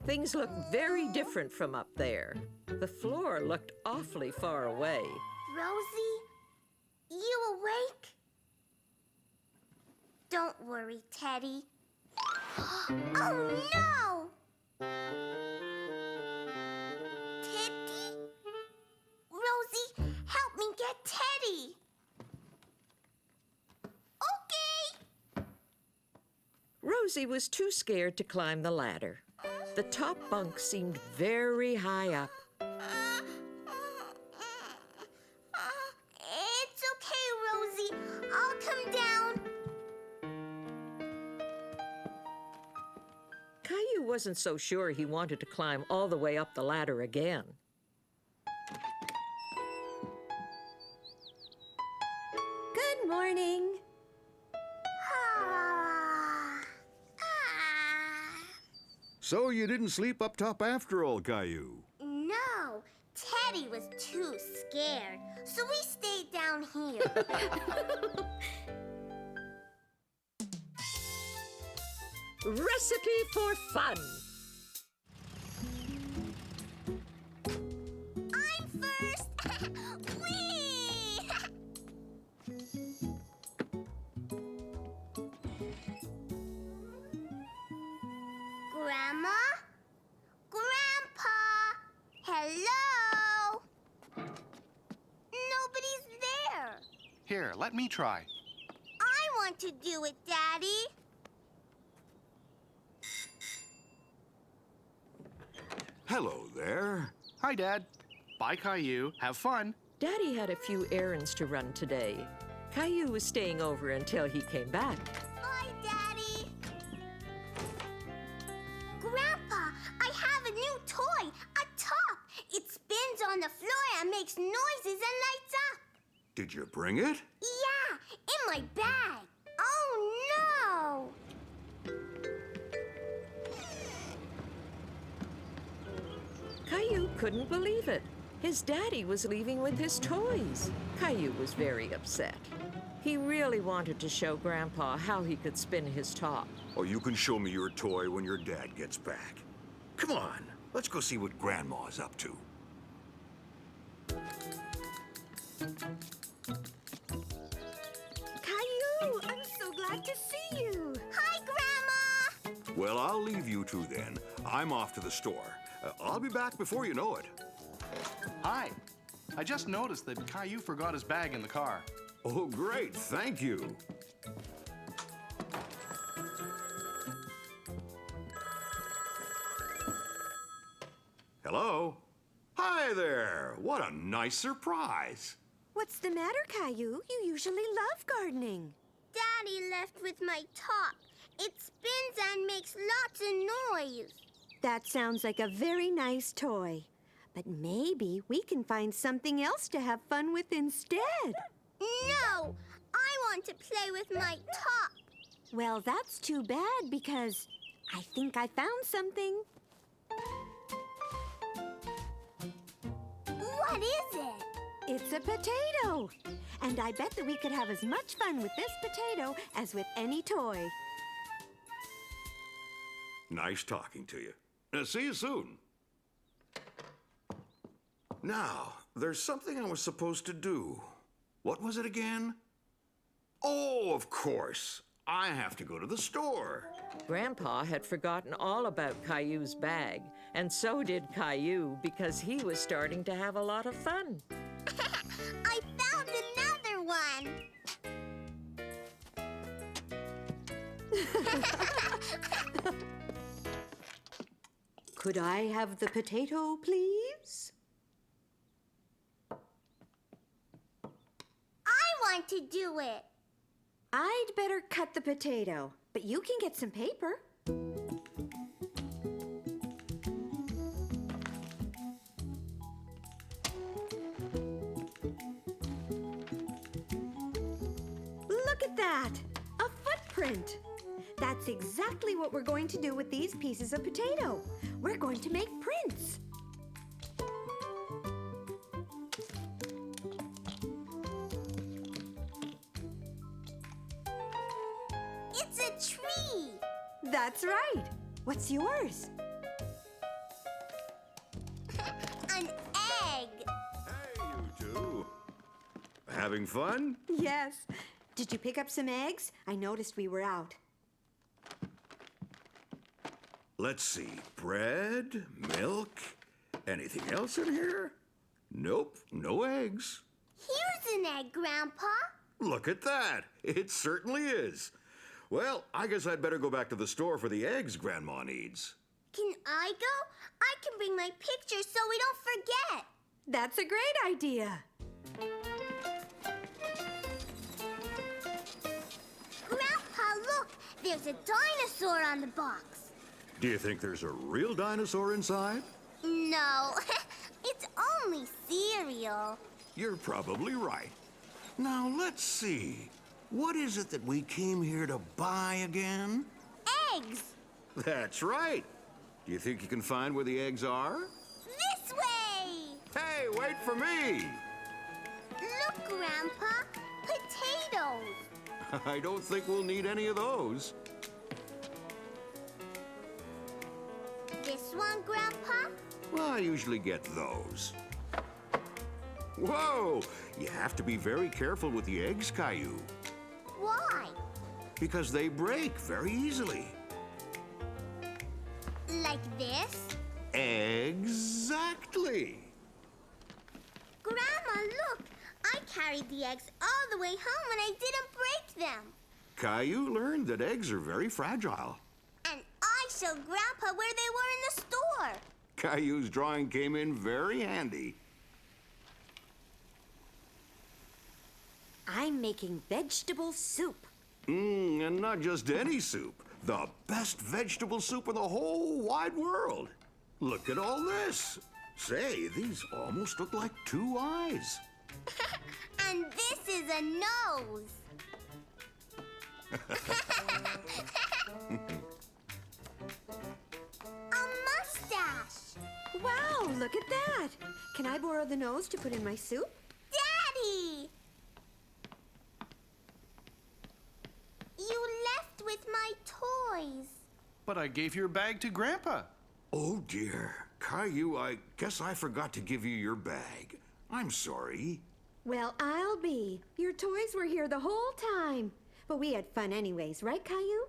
Things looked very different from up there. The floor looked awfully far away. Rosie, you awake? Don't worry, Teddy. Oh, no! Teddy? Rosie, help me get Teddy. Okay. Rosie was too scared to climb the ladder. The top bunk seemed very high up. It's okay, Rosie. I'll come down. Caillou wasn't so sure he wanted to climb all the way up the ladder again. Good morning. So you didn't sleep up top after all, Caillou? No, Teddy was too scared, so we stayed down here. Recipe for fun. I'm first. Whee! Grandma? Grandpa? Hello? Nobody's there. Here, let me try. I want to do it, Daddy. Hello there. Hi, Dad. Bye, Caillou. Have fun. Daddy had a few errands to run today. Caillou was staying over until he came back. Bye, Daddy. Grandpa, I have a new toy, a top. It spins on the floor and makes noises and lights up. Did you bring it? Yeah, in my bag. Oh, no! Caillou couldn't believe it. His daddy was leaving with his toys. Caillou was very upset. He really wanted to show Grandpa how he could spin his top. Oh, you can show me your toy when your dad gets back. Come on, let's go see what Grandma's up to. Caillou, I'm so glad to see you. Hi, Grandma! Well, I'll leave you two then. I'm off to the store. I'll be back before you know it. Hi. I just noticed that Caillou forgot his bag in the car. Oh, great. Thank you. Hello? Hi there. What a nice surprise. What's the matter, Caillou? You usually love gardening. Daddy left with my top. It spins and makes lots of noise. That sounds like a very nice toy. But maybe we can find something else to have fun with instead. No! I want to play with my top. Well, that's too bad because I think I found something. What is it? It's a potato. And I bet that we could have as much fun with this potato as with any toy. Nice talking to you. See you soon. Now, there's something I was supposed to do. What was it again? Oh, of course. I have to go to the store. Grandpa had forgotten all about Caillou's bag, and so did Caillou because he was starting to have a lot of fun. I found another one. Could I have the potato, please? I want to do it. I'd better cut the potato, but you can get some paper. Look at that! A footprint! That's exactly what we're going to do with these pieces of potato. We're going to make prints. It's a tree. That's right. What's yours? An egg. Hey, you two. Having fun? Yes. Did you pick up some eggs? I noticed we were out. Let's see. Bread, milk, anything else in here? Nope, no eggs. Here's an egg, Grandpa. Look at that. It certainly is. Well, I guess I'd better go back to the store for the eggs Grandma needs. Can I go? I can bring my picture so we don't forget. That's a great idea. Grandpa, look. There's a dinosaur on the box. Do you think there's a real dinosaur inside? No, it's only cereal. You're probably right. Now, let's see. What is it that we came here to buy again? Eggs. That's right. Do you think you can find where the eggs are? This way. Hey, wait for me. Look, Grandpa. Potatoes. I don't think we'll need any of those. This one, Grandpa? Well, I usually get those. Whoa! You have to be very careful with the eggs, Caillou. Why? Because they break very easily. Like this? Exactly. Grandma, look. I carried the eggs all the way home and I didn't break them. Caillou learned that eggs are very fragile. And I showed Grandpa where they were in the store. Caillou's drawing came in very handy. I'm making vegetable soup. And not just any soup. The best vegetable soup in the whole wide world. Look at all this. Say, these almost look like two eyes. And this the nose. A mustache. Wow, look at that. Can I borrow the nose to put in my soup? Daddy! You left with my toys. But I gave your bag to Grandpa. Oh dear. Caillou, I guess I forgot to give you your bag. I'm sorry. Well, I'll be. Your toys were here the whole time. But we had fun anyways, right, Caillou?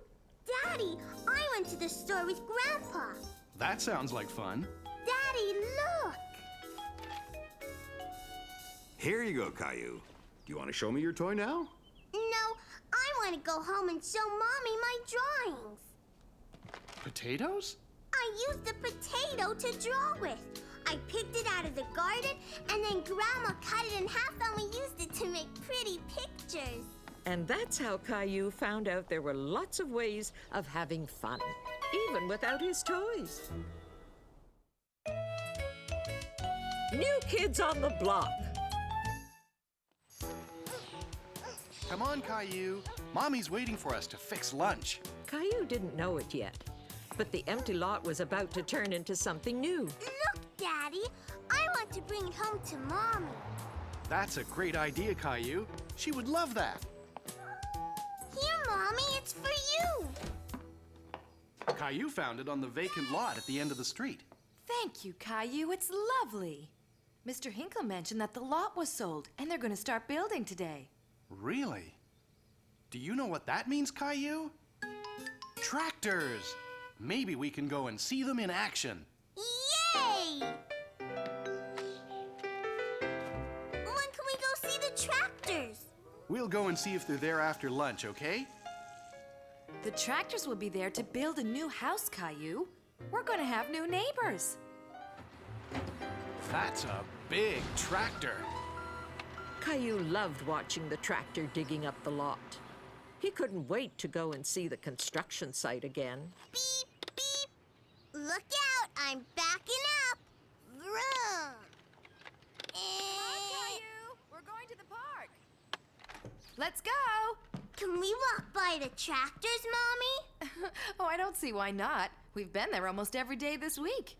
Daddy, I went to the store with Grandpa. That sounds like fun. Daddy, look! Here you go, Caillou. Do you want to show me your toy now? No, I want to go home and show Mommy my drawings. Potatoes? I used the potato to draw with. I picked it out of the garden, and then Grandma cut it in half and we used it to make pretty pictures. And that's how Caillou found out there were lots of ways of having fun, even without his toys. New kids on the block. Come on, Caillou. Mommy's waiting for us to fix lunch. Caillou didn't know it yet, but the empty lot was about to turn into something new. Look, Daddy, I want to bring it home to Mommy. That's a great idea, Caillou. She would love that. Here, Mommy, it's for you. Caillou found it on the vacant lot at the end of the street. Thank you, Caillou. It's lovely. Mr. Hinkle mentioned that the lot was sold, and they're going to start building today. Really? Do you know what that means, Caillou? Tractors! Maybe we can go and see them in action. Yay! When can we go see the tractors? We'll go and see if they're there after lunch, okay? The tractors will be there to build a new house, Caillou. We're going to have new neighbors. That's a big tractor. Caillou loved watching the tractor digging up the lot. He couldn't wait to go and see the construction site again. Beep, beep. Look out, I'm backing up. Vroom. Caillou, we're going to the park. Let's go. Can we walk by the tractors, Mommy? Oh, I don't see why not. We've been there almost every day this week.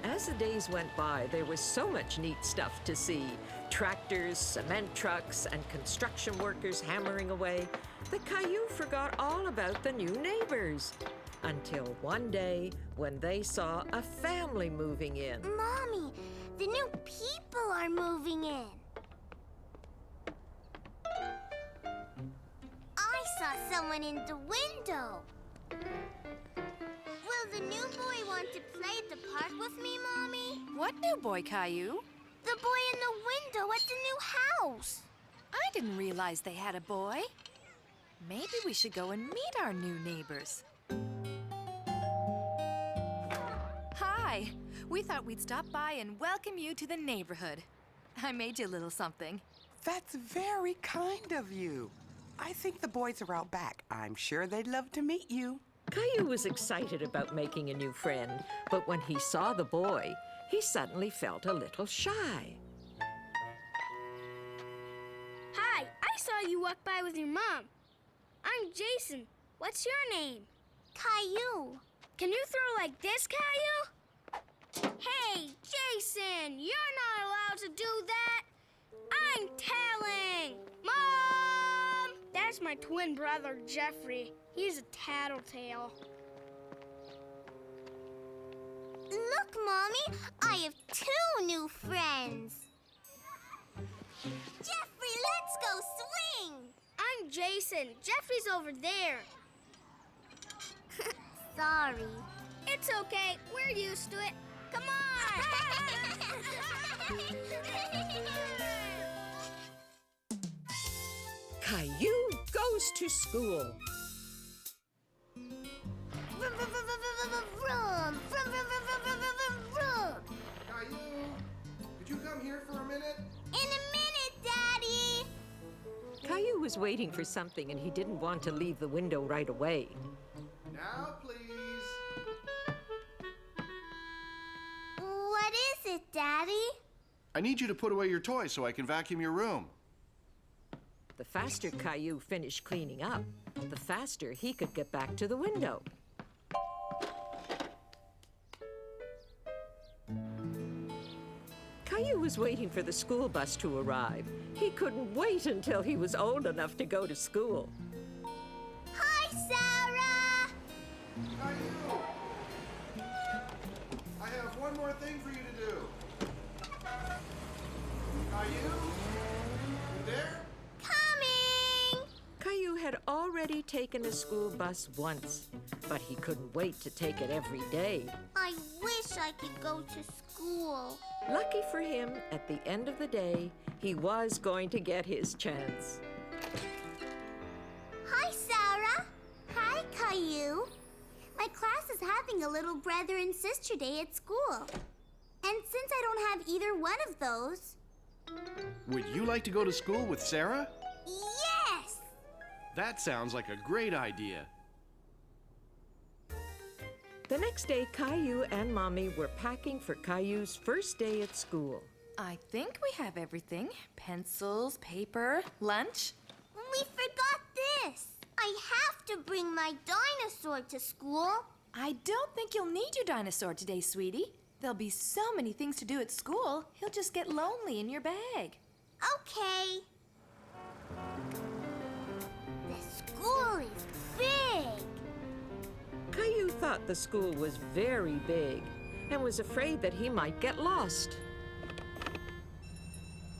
As the days went by, there was so much neat stuff to see. Tractors, cement trucks, and construction workers hammering away that Caillou forgot all about the new neighbors. Until one day, when they saw a family moving in. Mommy, the new people are moving in. I saw someone in the window. Will the new boy want to play at the park with me, Mommy? What new boy, Caillou? The boy in the window at the new house. I didn't realize they had a boy. Maybe we should go and meet our new neighbors. Hi. We thought we'd stop by and welcome you to the neighborhood. I made you a little something. That's very kind of you. I think the boys are out back. I'm sure they'd love to meet you. Caillou was excited about making a new friend, but when he saw the boy, he suddenly felt a little shy. Hi, I saw you walk by with your mom. I'm Jason. What's your name? Caillou. Can you throw like this, Caillou? Hey, Jason, you're not allowed to do that. I'm telling. Mom! That's my twin brother, Jeffrey. He's a tattletale. Look, Mommy, I have 2 new friends. Jeffrey, let's go swing. I'm Jason. Jeffrey's over there. Sorry. It's okay. We're used to it. Come on! Caillou goes to school. Vroom, vroom, vroom, vroom, vroom, vroom, vroom, vroom. Caillou, could you come here for a minute? In a minute, Daddy. Caillou was waiting for something and he didn't want to leave the window right away. Now, please. What is it, Daddy? I need you to put away your toys so I can vacuum your room. The faster Caillou finished cleaning up, the faster he could get back to the window. Caillou was waiting for the school bus to arrive. He couldn't wait until he was old enough to go to school. Hi, Sarah! Caillou! I have one more thing for you to do. Caillou? You there? Coming! Caillou had already taken a school bus once, but he couldn't wait to take it every day. I wish I could go to school. Lucky for him, at the end of the day, he was going to get his chance. Hi, Sarah. Hi, Caillou. My class is having a little brother and sister day at school. And since I don't have either one of those... Would you like to go to school with Sarah? Yes! That sounds like a great idea. The next day, Caillou and Mommy were packing for Caillou's first day at school. I think we have everything. Pencils, paper, lunch. We forgot this. I have to bring my dinosaur to school. I don't think you'll need your dinosaur today, sweetie. There'll be so many things to do at school, he'll just get lonely in your bag. Okay. The school is big. Caillou thought the school was very big and was afraid that he might get lost.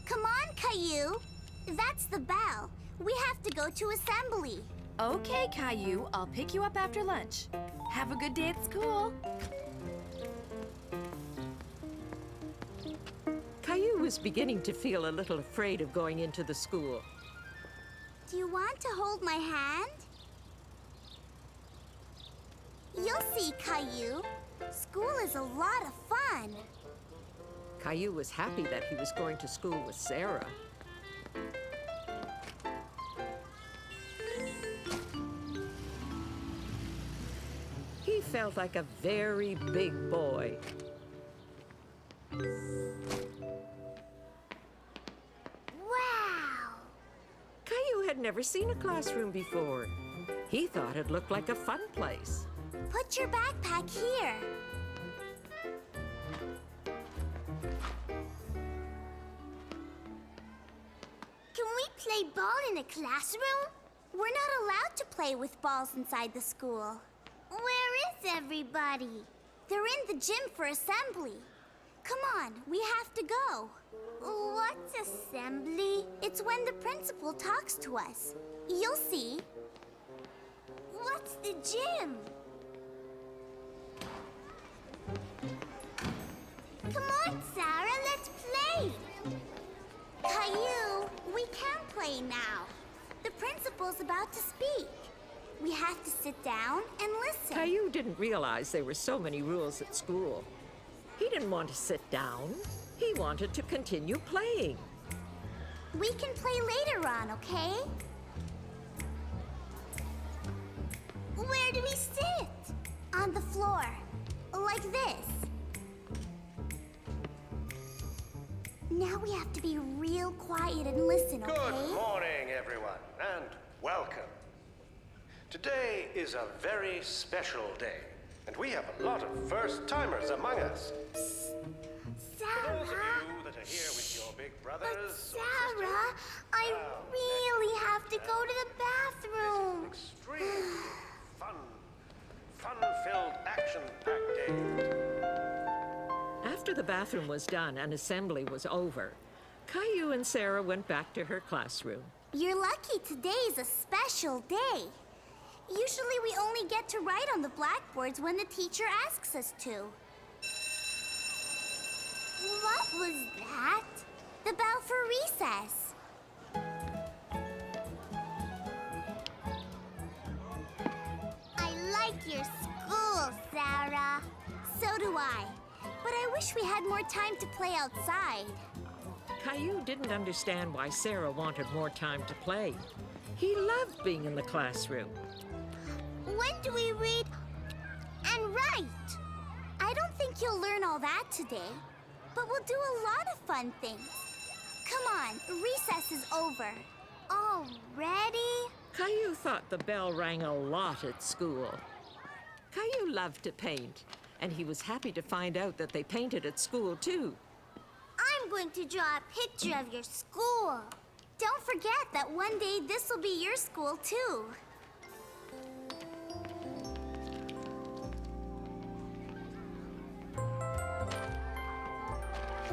Come on, Caillou. That's the bell. We have to go to assembly. Okay, Caillou, I'll pick you up after lunch. Have a good day at school. Caillou was beginning to feel a little afraid of going into the school. Do you want to hold my hand? You'll see, Caillou. School is a lot of fun. Caillou was happy that he was going to school with Sarah. He felt like a very big boy. Wow! Caillou had never seen a classroom before. He thought it looked like a fun place. Put your backpack here. Can we play ball in a classroom? We're not allowed to play with balls inside the school. Where is everybody? They're in the gym for assembly. Come on, we have to go. What's assembly? It's when the principal talks to us. You'll see. What's the gym? Come on, Sarah, let's play. Caillou, we can play now. The principal's about to speak. We have to sit down and listen. Caillou didn't realize there were so many rules at school. He didn't want to sit down. He wanted to continue playing. We can play later on, okay? Where do we sit? On the floor, like this. Now we have to be real quiet and listen, okay? Good morning, everyone, and welcome. Today is a very special day, and we have a lot of first-timers among us. Sarah! For those of you that are here with your big brothers But Sarah, I really have to go to the bathroom. extremely fun-filled, action-packed day. After the bathroom was done and assembly was over, Caillou and Sarah went back to her classroom. You're lucky today is a special day. Usually we only get to write on the blackboards when the teacher asks us to. What was that? The bell for recess. I like your school, Sarah. So do I. But I wish we had more time to play outside. Caillou didn't understand why Sarah wanted more time to play. He loved being in the classroom. When do we read and write? I don't think you'll learn all that today, but we'll do a lot of fun things. Come on, recess is over. Already? Caillou thought the bell rang a lot at school. Caillou loved to paint, and he was happy to find out that they painted at school, too. I'm going to draw a picture of your school. Don't forget that one day this will be your school, too.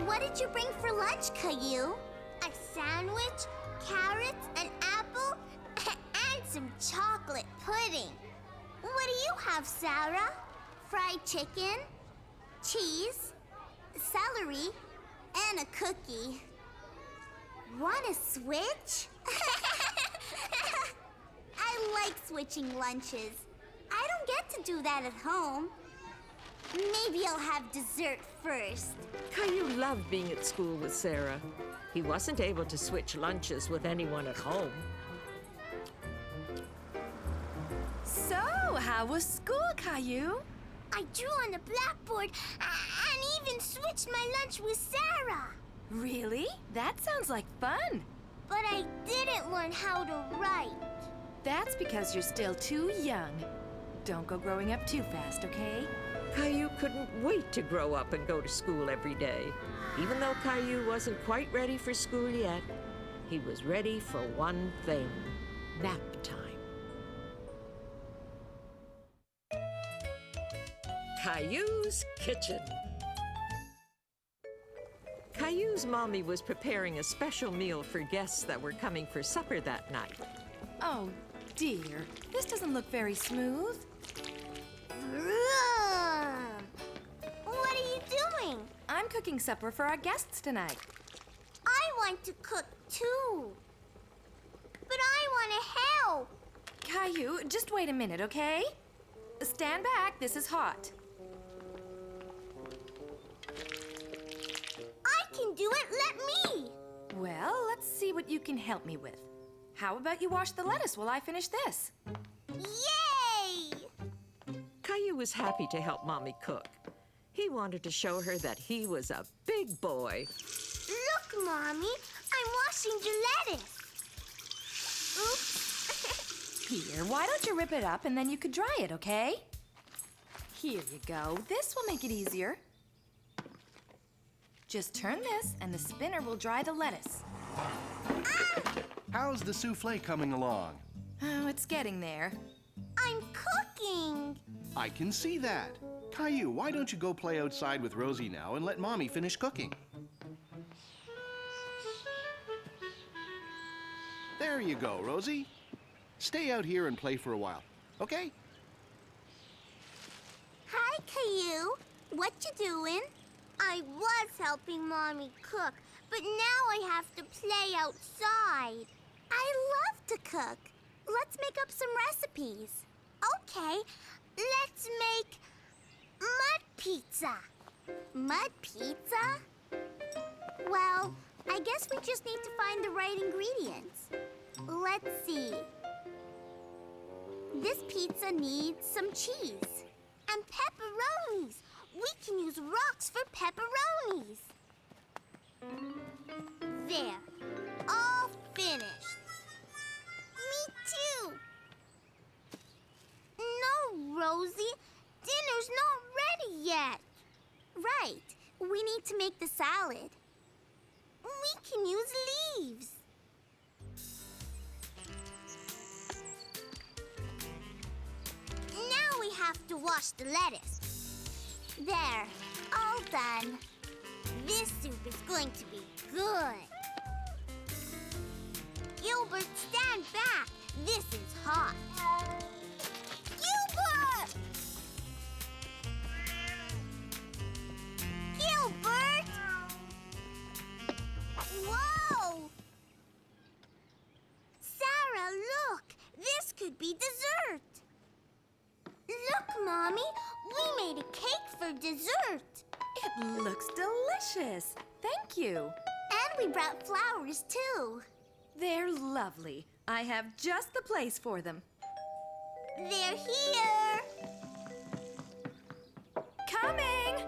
What did you bring for lunch, Caillou? A sandwich, carrots, an apple, and some chocolate pudding. What do you have, Sarah? Fried chicken, cheese, celery, and a cookie. Want to switch? I like switching lunches. I don't get to do that at home. Maybe I'll have dessert first. Caillou loved being at school with Sarah. He wasn't able to switch lunches with anyone at home. So, how was school, Caillou? I drew on the blackboard and even switched my lunch with Sarah. Really? That sounds like fun. But I didn't learn how to write. That's because you're still too young. Don't go growing up too fast, okay? Caillou couldn't wait to grow up and go to school every day. Even though Caillou wasn't quite ready for school yet, he was ready for one thing: nap time. Caillou's kitchen. Caillou's mommy was preparing a special meal for guests that were coming for supper that night. Oh, dear. This doesn't look very smooth. Vroom! What are you doing? I'm cooking supper for our guests tonight. I want to cook too. But I want to help. Caillou, just wait a minute, okay? Stand back. This is hot. I can do it. Let me. Well, let's see what you can help me with. How about you wash the lettuce while I finish this? Yay! Caillou was happy to help Mommy cook. He wanted to show her that he was a big boy. Look, Mommy, I'm washing the lettuce. Oops. Here, why don't you rip it up and then you could dry it, okay? Here you go. This will make it easier. Just turn this and the spinner will dry the lettuce. How's the souffle coming along? Oh, it's getting there. I'm cooking. I can see that. Caillou, why don't you go play outside with Rosie now and let Mommy finish cooking? There you go, Rosie. Stay out here and play for a while, okay? Hi, Caillou. What you doing? I was helping Mommy cook, but now I have to play outside. I love to cook. Let's make up some recipes. Okay, let's make mud pizza. Mud pizza? Well, I guess we just need to find the right ingredients. Let's see. This pizza needs some cheese and pepperonis. We can use rocks for pepperonis. There. All finished. Me too. No, Rosie. Dinner's not ready yet. Right. We need to make the salad. We can use leaves. Now we have to wash the lettuce. There, all done. This soup is going to be good. Gilbert, stand back. This is hot. Gilbert! Gilbert! Whoa! Sarah, look. This could be dessert. Look, Mommy. We made a cake for dessert. It looks delicious. Thank you. And we brought flowers, too. They're lovely. I have just the place for them. They're here. Coming!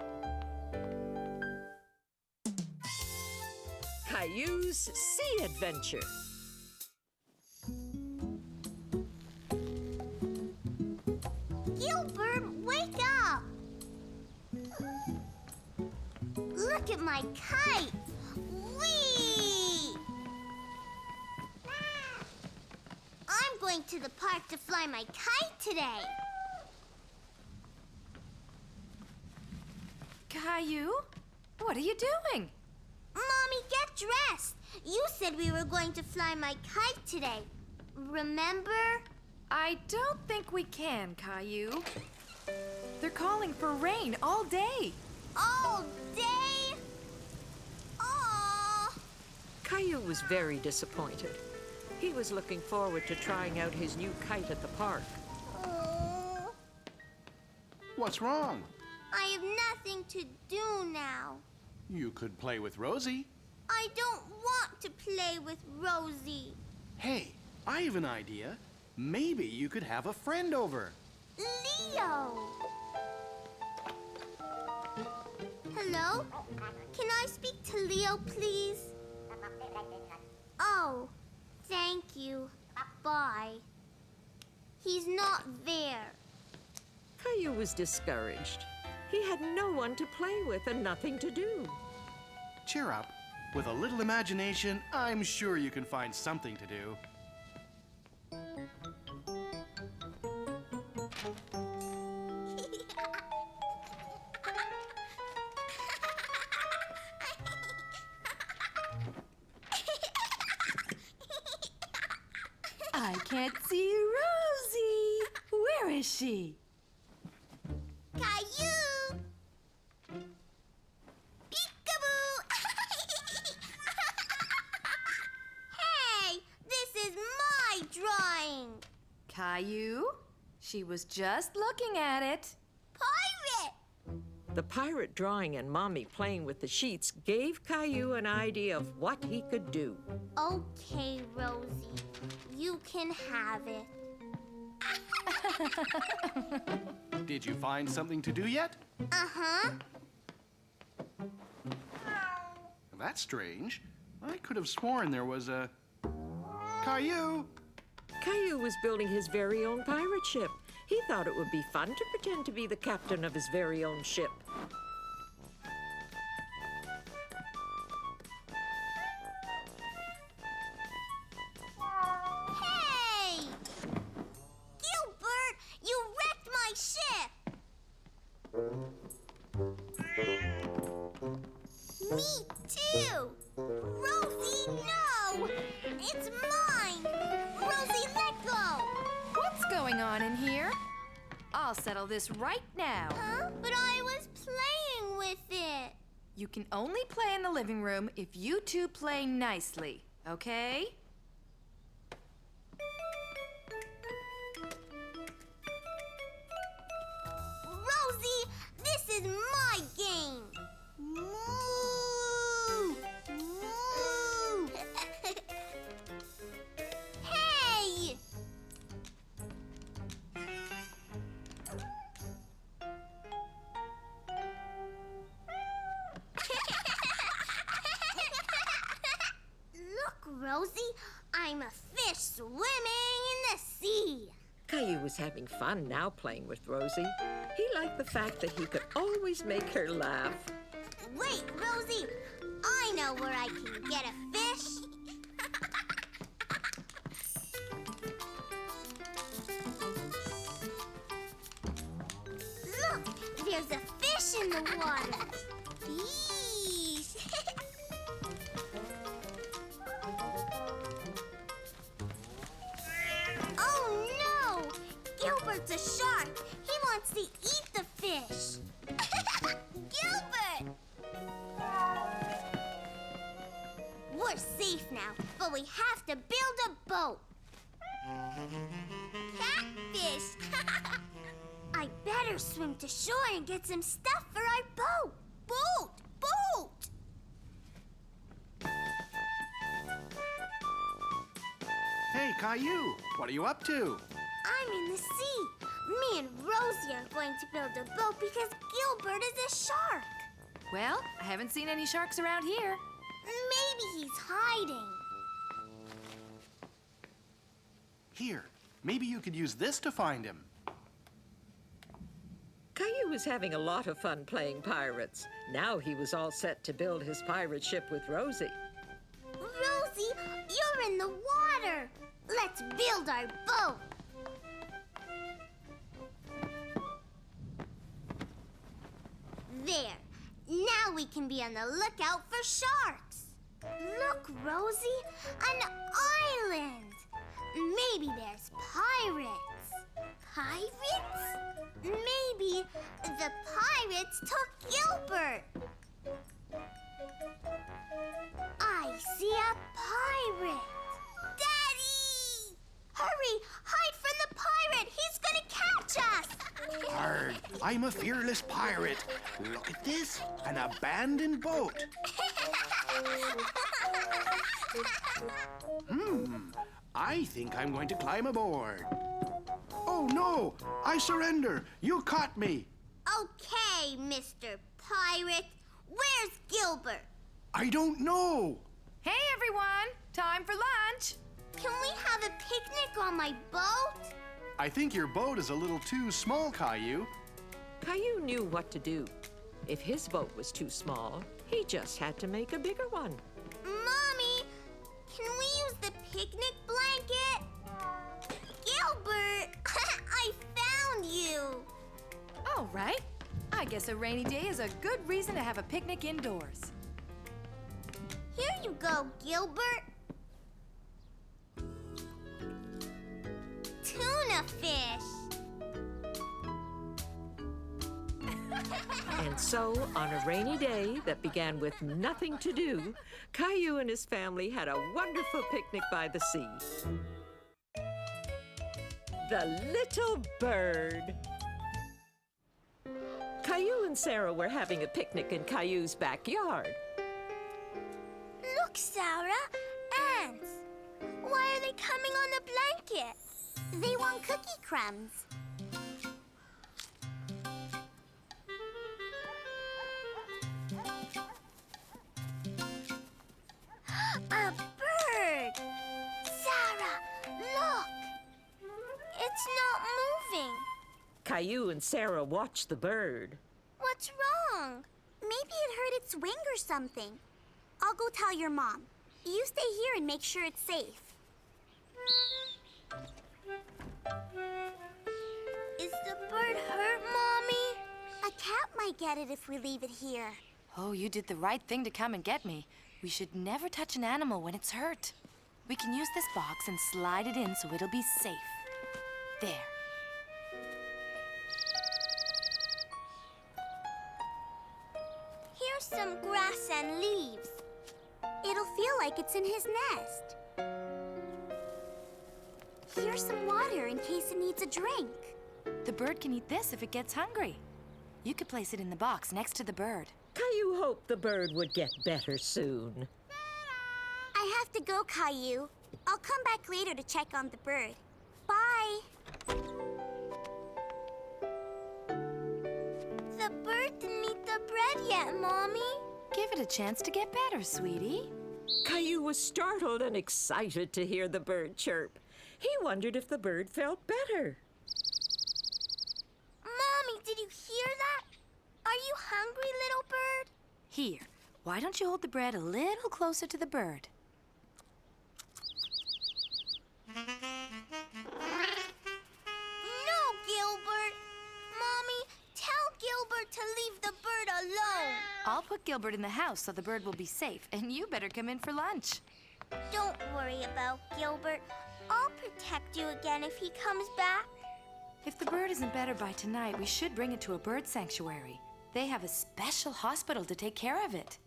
Caillou's Sea Adventure. Look at my kite! Whee! I'm going to the park to fly my kite today. Caillou, what are you doing? Mommy, get dressed. You said we were going to fly my kite today. Remember? I don't think we can, Caillou. They're calling for rain all day. All day? Aww. Caillou was very disappointed. He was looking forward to trying out his new kite at the park. Oh. What's wrong? I have nothing to do now. You could play with Rosie. I don't want to play with Rosie. Hey, I have an idea. Maybe you could have a friend over. Leo! Hello? Can I speak to Leo, please? Oh, thank you. Bye. He's not there. Caillou was discouraged. He had no one to play with and nothing to do. Cheer up. With a little imagination, I'm sure you can find something to do. I can't see Rosie. Where is she? Caillou! Peekaboo! Hey, this is my drawing. Caillou? She was just looking at it. Pirate! The pirate drawing and Mommy playing with the sheets gave Caillou an idea of what he could do. Okay, Rosie. You can have it. Did you find something to do yet? Uh-huh. That's strange. I could have sworn there was a... Caillou! Caillou was building his very own pirate ship. He thought it would be fun to pretend to be the captain of his very own ship. Hey! Gilbert, you wrecked my ship! Me too! Rosie, no! It's mine! Rosie, let go! What's going on in here? I'll settle this right now. Huh? But I was playing with it. You can only play in the living room if you two play nicely, okay? Rosie, this is my game! Moo! Moo! Hey! Look, Rosie, I'm a fish swimming in the sea. Caillou was having fun now playing with Rosie. He liked the fact that he could always make her laugh. Wait, Rosie, I know where I can get a fish. Look, there's a fish in the water. Yeesh. Oh no! Gilbert's a shark. He wants to eat the fish. Gilbert! We're safe now, but we have to build a boat. Catfish! I better swim to shore and get some stuff for our boat. Boat! Boat! Hey, Caillou, what are you up to? I'm in the sea. Me and Rosie are going to build a boat because Gilbert is a shark. Well, I haven't seen any sharks around here. Maybe he's hiding. Here, maybe you could use this to find him. Caillou was having a lot of fun playing pirates. Now he was all set to build his pirate ship with Rosie. Rosie, you're in the water. Let's build our boat. There. Now we can be on the lookout for sharks. Look, Rosie, an island. Maybe there's pirates. Pirates? Maybe the pirates took Gilbert. I see a pirate. Daddy! Hurry! Hide from the pirate! He's gonna catch us! Arg, I'm a fearless pirate. Look at this, an abandoned boat. I think I'm going to climb aboard. Oh no, I surrender. You caught me. Okay, Mr. Pirate. Where's Gilbert? I don't know. Hey, everyone! Time for lunch! Can we have a picnic on my boat? I think your boat is a little too small, Caillou. Caillou knew what to do. If his boat was too small, he just had to make a bigger one. Mommy, can we use the picnic blanket? Gilbert, I found you. All right. I guess a rainy day is a good reason to have a picnic indoors. Here you go, Gilbert. Tuna fish. And so, on a rainy day that began with nothing to do, Caillou and his family had a wonderful picnic by the sea. The little bird. Caillou and Sarah were having a picnic in Caillou's backyard. Look, Sarah, ants. Why are they coming on the blanket? They want cookie crumbs. A bird! Sarah, look! It's not moving. Caillou and Sarah watched the bird. What's wrong? Maybe it hurt its wing or something. I'll go tell your mom. You stay here and make sure it's safe. Is the bird hurt, Mommy? A cat might get it if we leave it here. Oh, you did the right thing to come and get me. We should never touch an animal when it's hurt. We can use this box and slide it in so it'll be safe. There. Here's some grass and leaves. It'll feel like it's in his nest. Here's some water in case it needs a drink. The bird can eat this if it gets hungry. You could place it in the box next to the bird. Caillou hoped the bird would get better soon. I have to go, Caillou. I'll come back later to check on the bird. Bye. The bird didn't eat the bread yet, Mommy. Give it a chance to get better, sweetie. Caillou was startled and excited to hear the bird chirp. He wondered if the bird felt better. Mommy, did you hear that? Are you hungry, little bird? Here, why don't you hold the bread a little closer to the bird? No, Gilbert. Mommy, tell Gilbert to leave the bird alone. I'll put Gilbert in the house so the bird will be safe, and you better come in for lunch. Don't worry about Gilbert. I'll protect you again if he comes back. If the bird isn't better by tonight, we should bring it to a bird sanctuary. They have a special hospital to take care of it.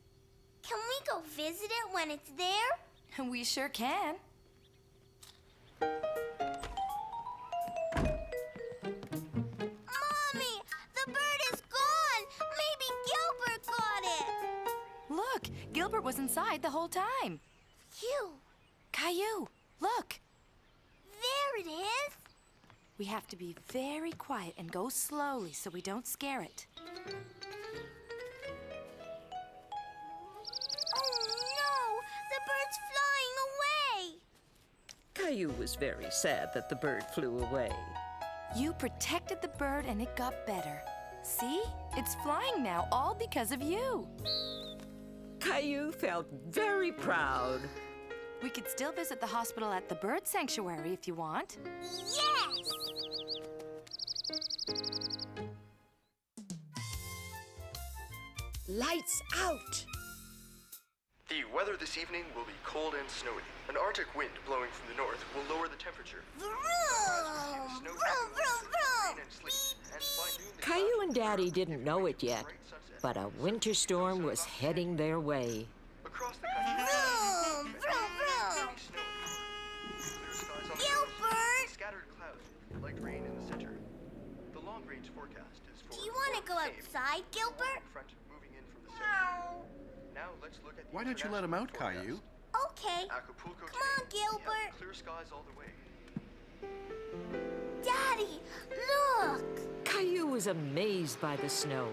Can we go visit it when it's there? We sure can. Mommy, the bird is gone. Maybe Gilbert got it. Look, Gilbert was inside the whole time. Phew. Caillou, look. There it is. We have to be very quiet and go slowly so we don't scare it. Oh no, the bird's flying away. Caillou was very sad that the bird flew away. You protected the bird and it got better. See? It's flying now, all because of you. Caillou felt very proud. We could still visit the hospital at the bird sanctuary if you want. Yes! Lights out! The weather this evening will be cold and snowy. An Arctic wind blowing from the north will lower the temperature. Vroom! Vroom, vroom, vroom! Caillou and Daddy didn't know it yet, but a winter storm was heading their way. Across the country, Vroom! Vroom, vroom! Gilbert! scattered clouds, light rain in the center. The long-range forecast is for... Do you want to go outside, Gilbert? Front moving in from the center. Now let's look at the Why don't you let him out, Caillou? Okay. Acapulco Come on, Gilbert. clear skies all the way. Daddy, look! Caillou was amazed by the snow.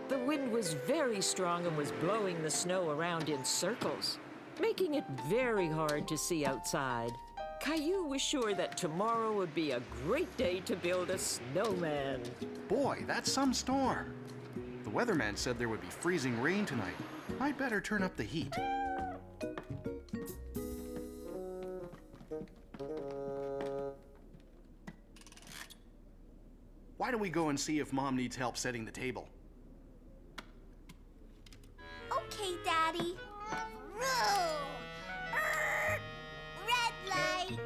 The wind was very strong and was blowing the snow around in circles, making it very hard to see outside. Caillou was sure that tomorrow would be a great day to build a snowman. Boy, that's some storm. The weatherman said there would be freezing rain tonight. I'd better turn up the heat. Why don't we go and see if Mom needs help setting the table? Okay, Daddy. Vroom! Red light.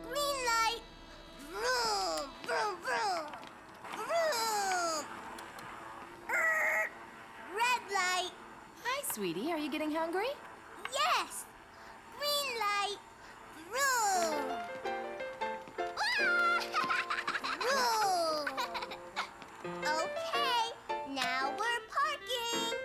Green light. Vroom! Vroom, vroom! Vroom! Red light. Hi, sweetie. Are you getting hungry? Yes! Green light. Vroom! Vroom! Okay, now we're parking.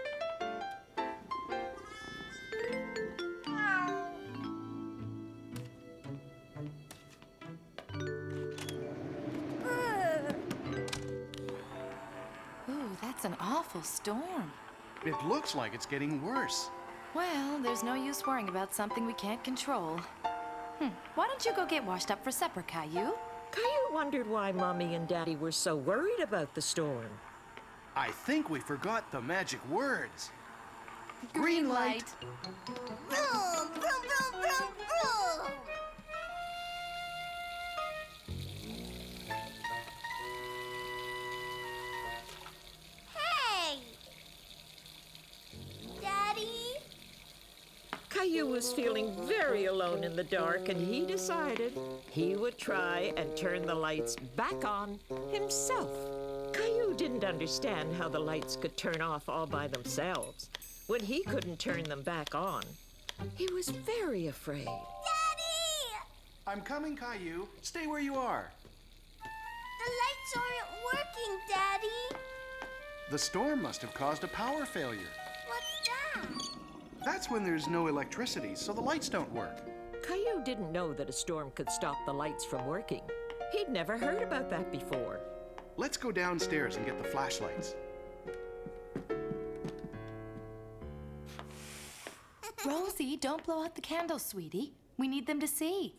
Ooh, that's an awful storm. It looks like it's getting worse. Well, there's no use worrying about something we can't control. Why don't you go get washed up for supper, Caillou? Caillou wondered why Mommy and Daddy were so worried about the storm. I think we forgot the magic words. Green light. Vroom! Vroom, vroom, vroom, vroom! Hey! Daddy? Caillou was feeling very alone in the dark, and he decided he would try and turn the lights back on himself. Caillou didn't understand how the lights could turn off all by themselves when he couldn't turn them back on. He was very afraid. Daddy! I'm coming, Caillou. Stay where you are. The lights aren't working, Daddy. The storm must have caused a power failure. What's that? That's when there's no electricity, so the lights don't work. Caillou didn't know that a storm could stop the lights from working. He'd never heard about that before. Let's go downstairs and get the flashlights. Rosie, don't blow out the candles, sweetie. We need them to see.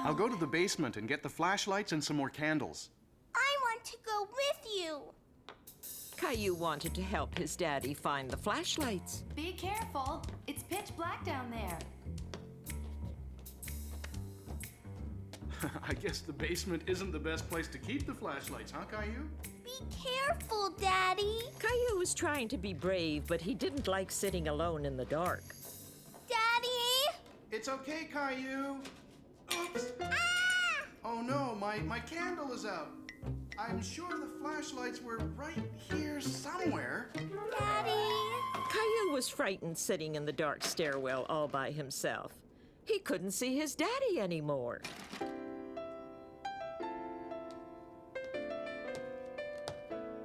I'll go to the basement and get the flashlights and some more candles. I want to go with you. Caillou wanted to help his daddy find the flashlights. Be careful. It's pitch black down there. I guess the basement isn't the best place to keep the flashlights, huh, Caillou? Be careful, Daddy. Caillou was trying to be brave, but he didn't like sitting alone in the dark. Daddy? It's okay, Caillou. Oops. Ah! Oh no, my candle is out. I'm sure the flashlights were right here somewhere. Daddy? Caillou was frightened sitting in the dark stairwell all by himself. He couldn't see his daddy anymore.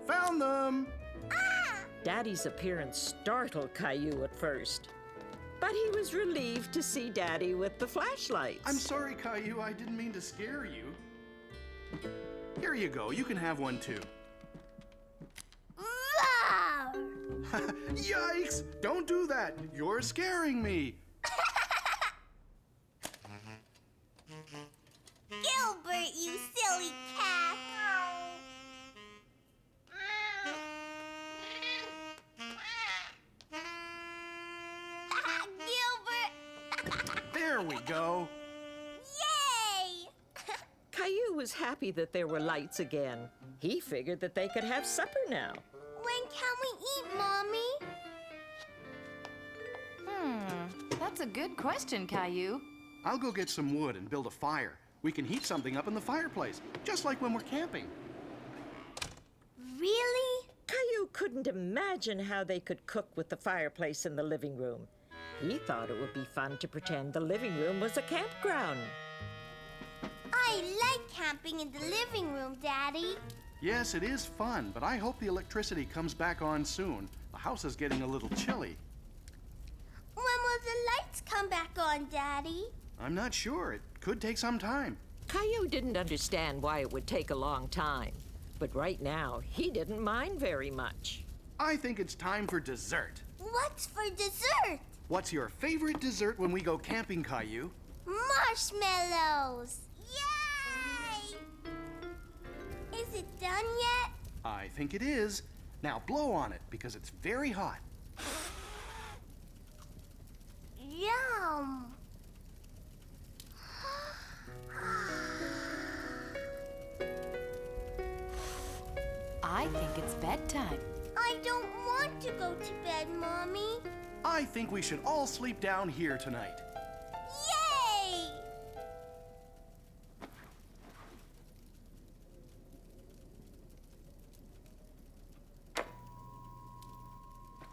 Found them! Daddy's appearance startled Caillou at first, but he was relieved to see Daddy with the flashlights. I'm sorry, Caillou. I didn't mean to scare you. Here you go. You can have one too. Wow! Yikes! Don't do that. You're scaring me. Gilbert, you silly cat. Gilbert! There we go. Yay! Caillou was happy that there were lights again. He figured that they could have supper now. When can we eat, Mommy? That's a good question, Caillou. I'll go get some wood and build a fire. We can heat something up in the fireplace, just like when we're camping. Really? Caillou couldn't imagine how they could cook with the fireplace in the living room. He thought it would be fun to pretend the living room was a campground. I like camping in the living room, Daddy. Yes, it is fun, but I hope the electricity comes back on soon. The house is getting a little chilly. When will the lights come back on, Daddy? I'm not sure. It could take some time. Caillou didn't understand why it would take a long time. But right now, he didn't mind very much. I think it's time for dessert. What's for dessert? What's your favorite dessert when we go camping, Caillou? Marshmallows! Yay! Is it done yet? I think it is. Now blow on it because it's very hot. Yum! I think it's bedtime. I don't want to go to bed, Mommy. I think we should all sleep down here tonight. Yay!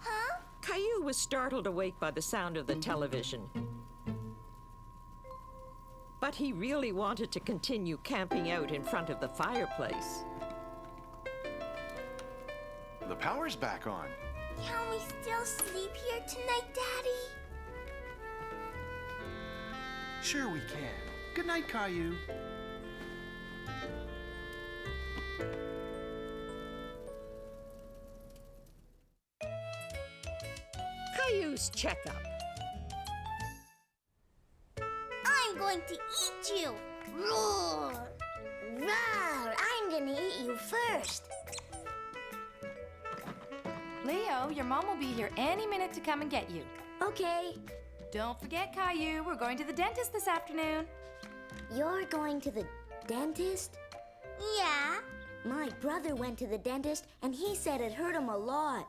Huh? Caillou was startled awake by the sound of the television. But he really wanted to continue camping out in front of the fireplace. The power's back on. Can we still sleep here tonight, Daddy? Sure we can. Good night, Caillou. Caillou's checkup. I'm going to eat you. Roar! Roar! I'm gonna eat you first. Leo, your mom will be here any minute to come and get you. Okay. Don't forget, Caillou, we're going to the dentist this afternoon. You're going to the dentist? Yeah. My brother went to the dentist and he said it hurt him a lot.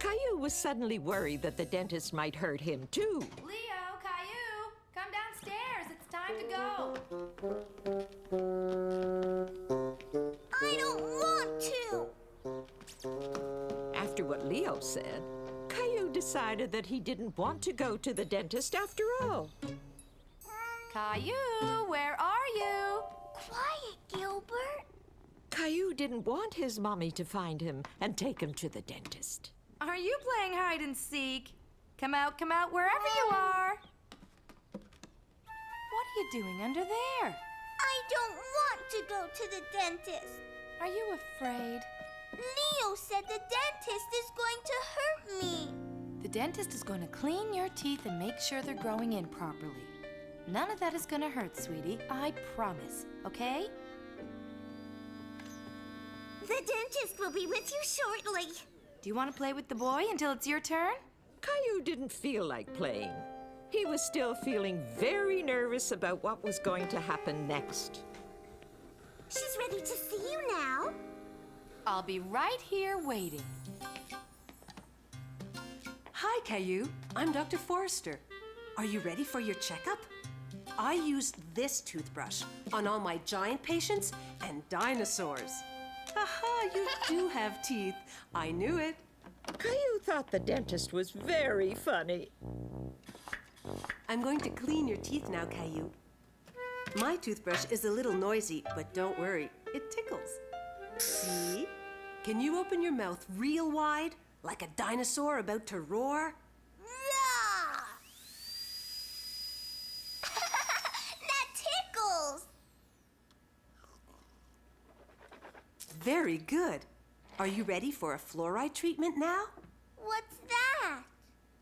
Caillou was suddenly worried that the dentist might hurt him too. Leo, Caillou, come downstairs. It's time to go. I don't want to. After what Leo said, Caillou decided that he didn't want to go to the dentist after all. Caillou, where are you? Quiet, Gilbert. Caillou didn't want his mommy to find him and take him to the dentist. Are you playing hide and seek? Come out, wherever you are. What are you doing under there? I don't want to go to the dentist. Are you afraid? Leo said the dentist is going to hurt me. The dentist is going to clean your teeth and make sure they're growing in properly. None of that is going to hurt, sweetie. I promise, okay? The dentist will be with you shortly. Do you want to play with the boy until it's your turn? Caillou didn't feel like playing. He was still feeling very nervous about what was going to happen next. She's ready to see you now. I'll be right here waiting. Hi, Caillou. I'm Dr. Forrester. Are you ready for your checkup? I use this toothbrush on all my giant patients and dinosaurs. Haha, you do have teeth. I knew it. Caillou thought the dentist was very funny. I'm going to clean your teeth now, Caillou. My toothbrush is a little noisy, but don't worry, it tickles. See? Can you open your mouth real wide, like a dinosaur about to roar? That tickles. Very good. Are you ready for a fluoride treatment now? What's that?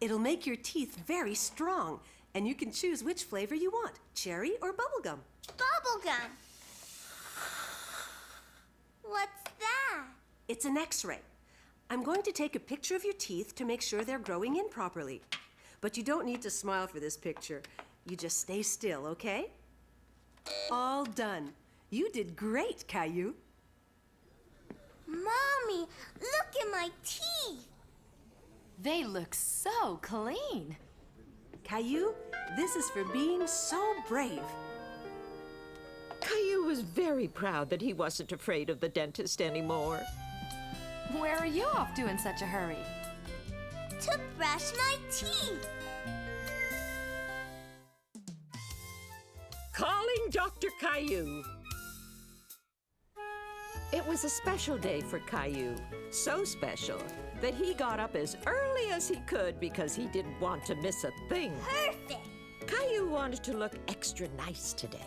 It'll make your teeth very strong, and you can choose which flavor you want, cherry or bubblegum. Bubblegum. What's that? It's an X-ray. I'm going to take a picture of your teeth to make sure they're growing in properly. But you don't need to smile for this picture. You just stay still, okay? All done. You did great, Caillou. Mommy, look at my teeth. They look so clean. Caillou, this is for being so brave. Caillou was very proud that he wasn't afraid of the dentist anymore. Where are you off to in such a hurry? To brush my teeth. Calling Dr. Caillou. It was a special day for Caillou, so special that he got up as early as he could because he didn't want to miss a thing. Perfect. Caillou wanted to look extra nice today.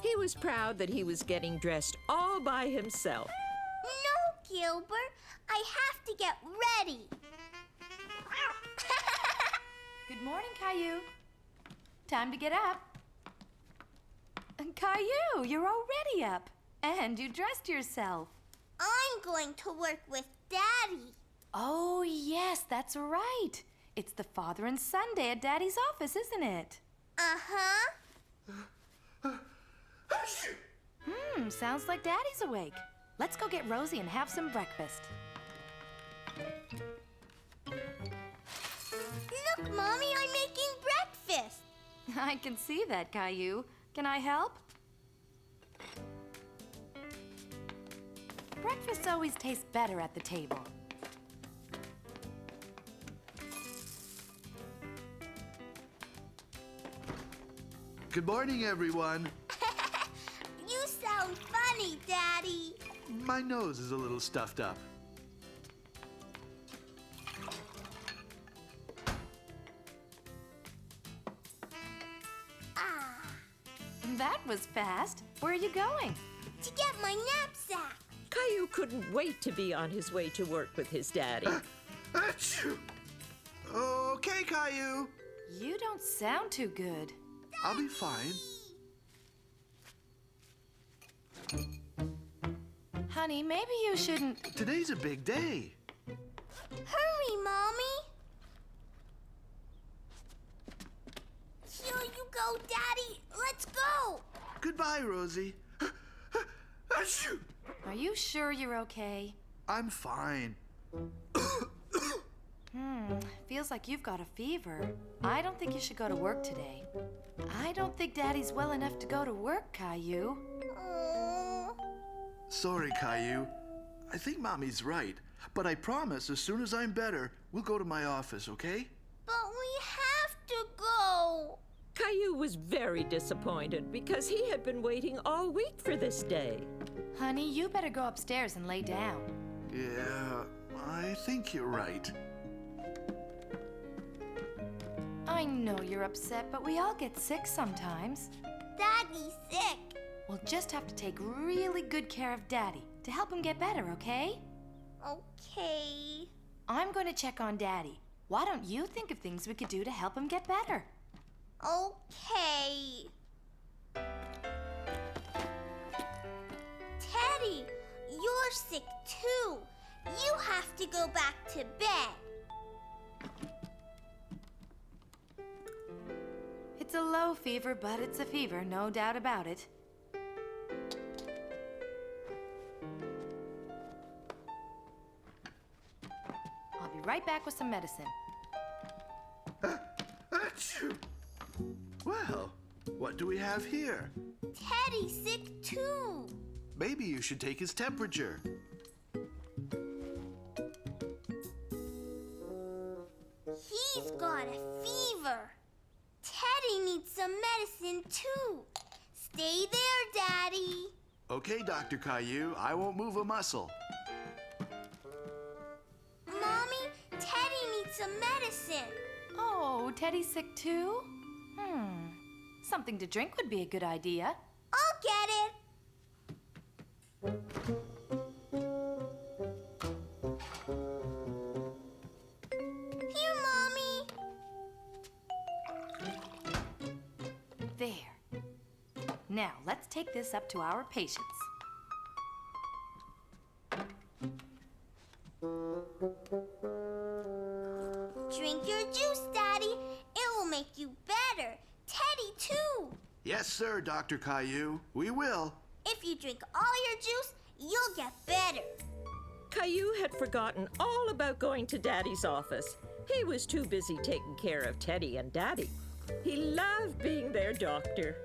He was proud that he was getting dressed all by himself. No, Gilbert. I have to get ready. Good morning, Caillou. Time to get up. Caillou, you're already up. And you dressed yourself. I'm going to work with Daddy. Oh, yes, that's right. It's the father and son day at Daddy's office, isn't it? Uh-huh. Sounds like Daddy's awake. Let's go get Rosie and have some breakfast. Look, Mommy, I'm making breakfast. I can see that, Caillou. Can I help? Breakfast always tastes better at the table. Good morning, everyone. You sound funny, Daddy. My nose is a little stuffed up. That was fast. Where are you going? To get my knapsack. Caillou couldn't wait to be on his way to work with his daddy. Okay, Caillou. You don't sound too good. I'll be fine. Honey, maybe you shouldn't... Today's a big day. Hurry, Mommy. Here you go, Daddy. Let's go. Goodbye, Rosie. Are you sure you're okay? I'm fine. Feels like you've got a fever. I don't think you should go to work today. I don't think Daddy's well enough to go to work, Caillou. Sorry, Caillou. I think Mommy's right. But I promise, as soon as I'm better, we'll go to my office, okay? But we have to go. Caillou was very disappointed because he had been waiting all week for this day. Honey, you better go upstairs and lay down. Yeah, I think you're right. I know you're upset, but we all get sick sometimes. Daddy's sick. We'll just have to take really good care of Daddy to help him get better, okay? Okay. I'm going to check on Daddy. Why don't you think of things we could do to help him get better? Okay. Teddy, you're sick too. You have to go back to bed. It's a low fever, but it's a fever, no doubt about it. I'll be right back with some medicine. Well, what do we have here? Teddy's sick too. Maybe you should take his temperature. He's got a fever. Teddy needs some medicine too. Stay there, Daddy. Okay, Dr. Caillou, I won't move a muscle. Mommy, Teddy needs some medicine. Oh, Teddy's sick too? Something to drink would be a good idea. I'll get it. Here, Mommy. There. Now, let's take this up to our patients. Yes, sir, Dr. Caillou. We will. If you drink all your juice, you'll get better. Caillou had forgotten all about going to Daddy's office. He was too busy taking care of Teddy and Daddy. He loved being their doctor.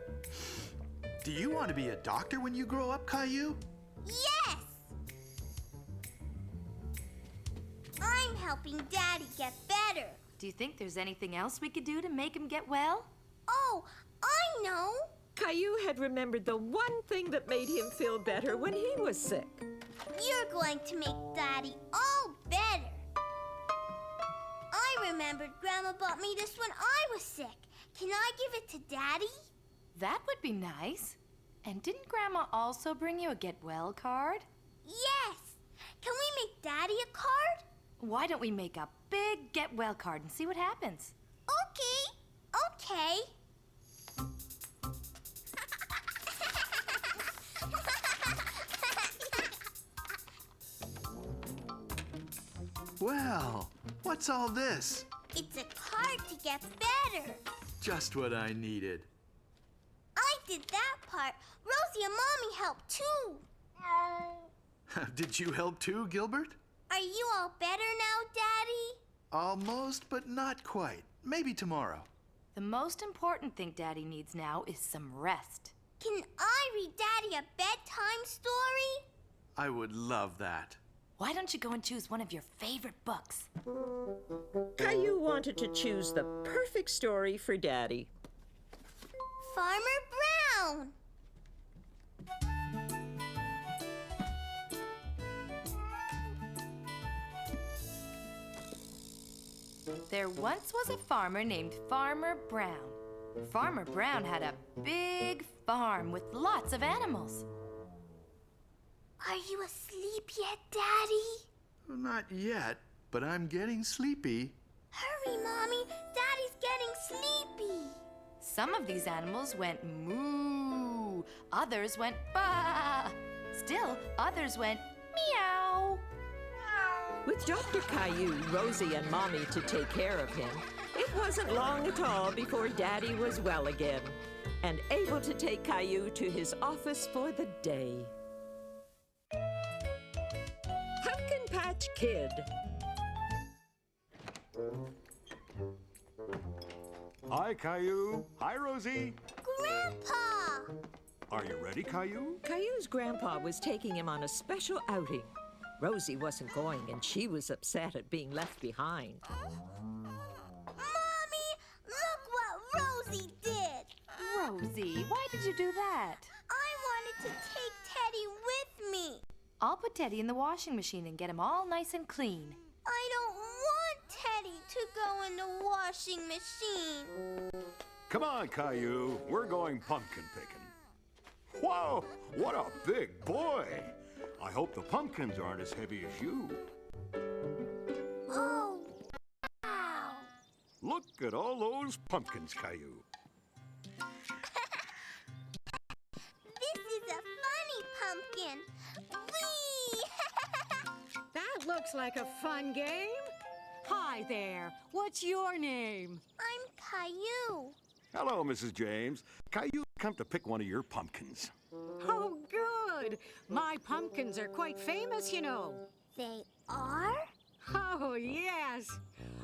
Do you want to be a doctor when you grow up, Caillou? Yes! I'm helping Daddy get better. Do you think there's anything else we could do to make him get well? Oh, I know. Caillou had remembered the one thing that made him feel better when he was sick. You're going to make Daddy all better. I remembered Grandma bought me this when I was sick. Can I give it to Daddy? That would be nice. And didn't Grandma also bring you a get well card? Yes. Can we make Daddy a card? Why don't we make a big get well card and see what happens? Okay. Well, what's all this? It's a card to get better. Just what I needed. I did that part. Rosie and Mommy helped too. Did you help too, Gilbert? Are you all better now, Daddy? Almost, but not quite. Maybe tomorrow. The most important thing Daddy needs now is some rest. Can I read Daddy a bedtime story? I would love that. Why don't you go and choose one of your favorite books? Caillou wanted to choose the perfect story for Daddy. Farmer Brown. There once was a farmer named Farmer Brown. Farmer Brown had a big farm with lots of animals. Are you asleep yet, Daddy? Not yet, but I'm getting sleepy. Hurry, Mommy. Daddy's getting sleepy. Some of these animals went moo, others went ba. Still, others went meow. With Dr. Caillou, Rosie, and Mommy to take care of him, it wasn't long at all before Daddy was well again and able to take Caillou to his office for the day. Pumpkin Patch Kid. Hi, Caillou. Hi, Rosie. Grandpa! Are you ready, Caillou? Caillou's grandpa was taking him on a special outing. Rosie wasn't going, and she was upset at being left behind. Mommy, look what Rosie did. Rosie, why did you do that? I wanted to take Teddy with me. I'll put Teddy in the washing machine and get him all nice and clean. I don't want Teddy to go in the washing machine. Come on, Caillou. We're going pumpkin picking. Whoa, what a big boy. I hope the pumpkins aren't as heavy as you. Oh, wow. Look at all those pumpkins, Caillou. This is a funny pumpkin. Whee! That looks like a fun game. Hi there. What's your name? I'm Caillou. Hello, Mrs. James. Caillou, come to pick one of your pumpkins. Oh, good. My pumpkins are quite famous, you know. They are? Oh, yes.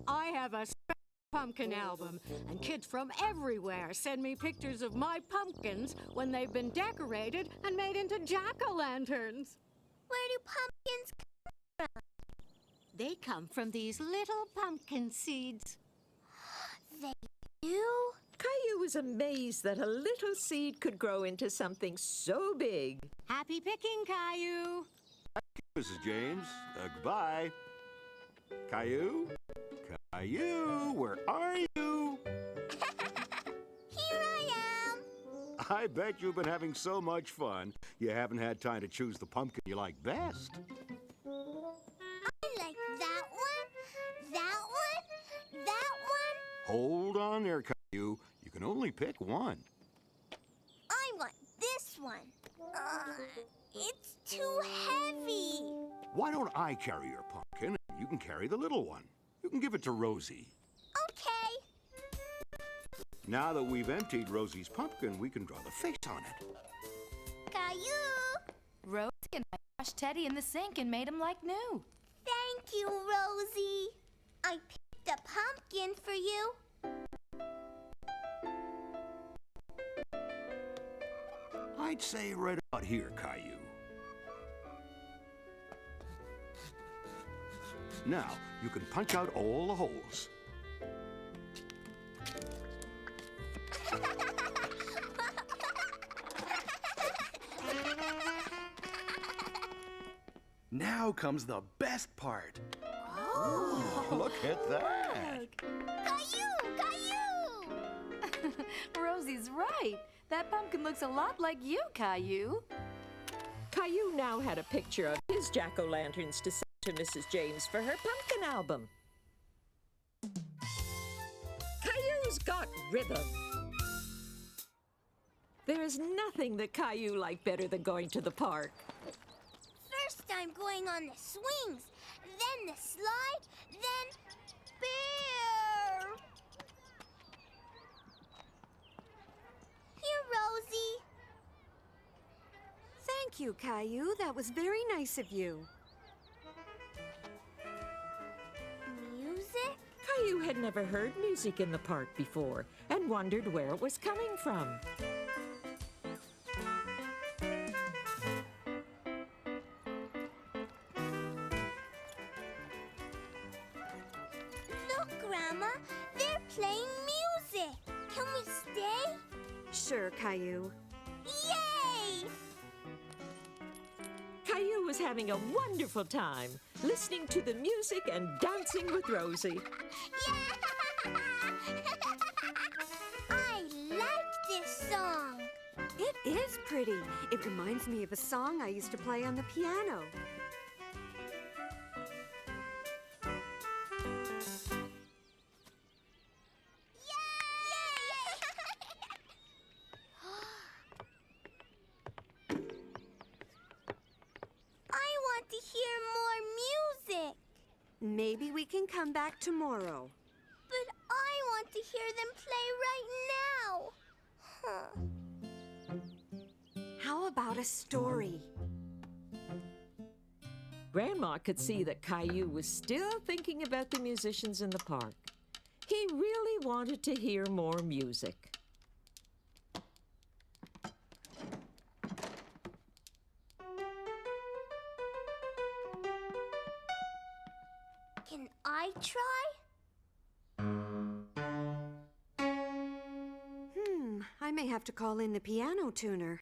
I have a special pumpkin album, and kids from everywhere send me pictures of my pumpkins when they've been decorated and made into jack-o'-lanterns. Where do pumpkins come from? They come from these little pumpkin seeds. They do? Caillou was amazed that a little seed could grow into something so big. Happy picking, Caillou. Mrs. James, goodbye. Caillou? Caillou, where are you? Here I am. I bet you've been having so much fun, you haven't had time to choose the pumpkin you like best. I like that one, that one, that one. Hold on there, Caillou. You can only pick one. I want this one. It's too heavy. Why don't I carry your pumpkin and you can carry the little one? You can give it to Rosie. Okay. Now that we've emptied Rosie's pumpkin, we can draw the face on it. Caillou! Rosie and I washed Teddy in the sink and made him like new. Thank you, Rosie. I picked a pumpkin for you. I'd say right about here, Caillou. Now, you can punch out all the holes. Now comes the best part. Oh, look at that. Caillou! Caillou! Rosie's right. That pumpkin looks a lot like you, Caillou. Caillou now had a picture of his jack-o'-lanterns to send to Mrs. James for her pumpkin album. Caillou's got rhythm. There is nothing that Caillou liked better than going to the park. First I'm going on the swings, then the slide, then bear. Here, Rosie. Thank you, Caillou. That was very nice of you. Music? Caillou had never heard music in the park before and wondered where it was coming from. Look, Grandma, they're playing music. Can we stay? Sure, Caillou. Yay! Caillou was having a wonderful time, listening to the music and dancing with Rosie. I like this song. It is pretty. It reminds me of a song I used to play on the piano. I want to hear more music. Maybe we can come back tomorrow. But I want to hear them play right now. How about a story? Grandma could see that Caillou was still thinking about the musicians in the park. He really wanted to hear more music. Can I try? I may have to call in the piano tuner.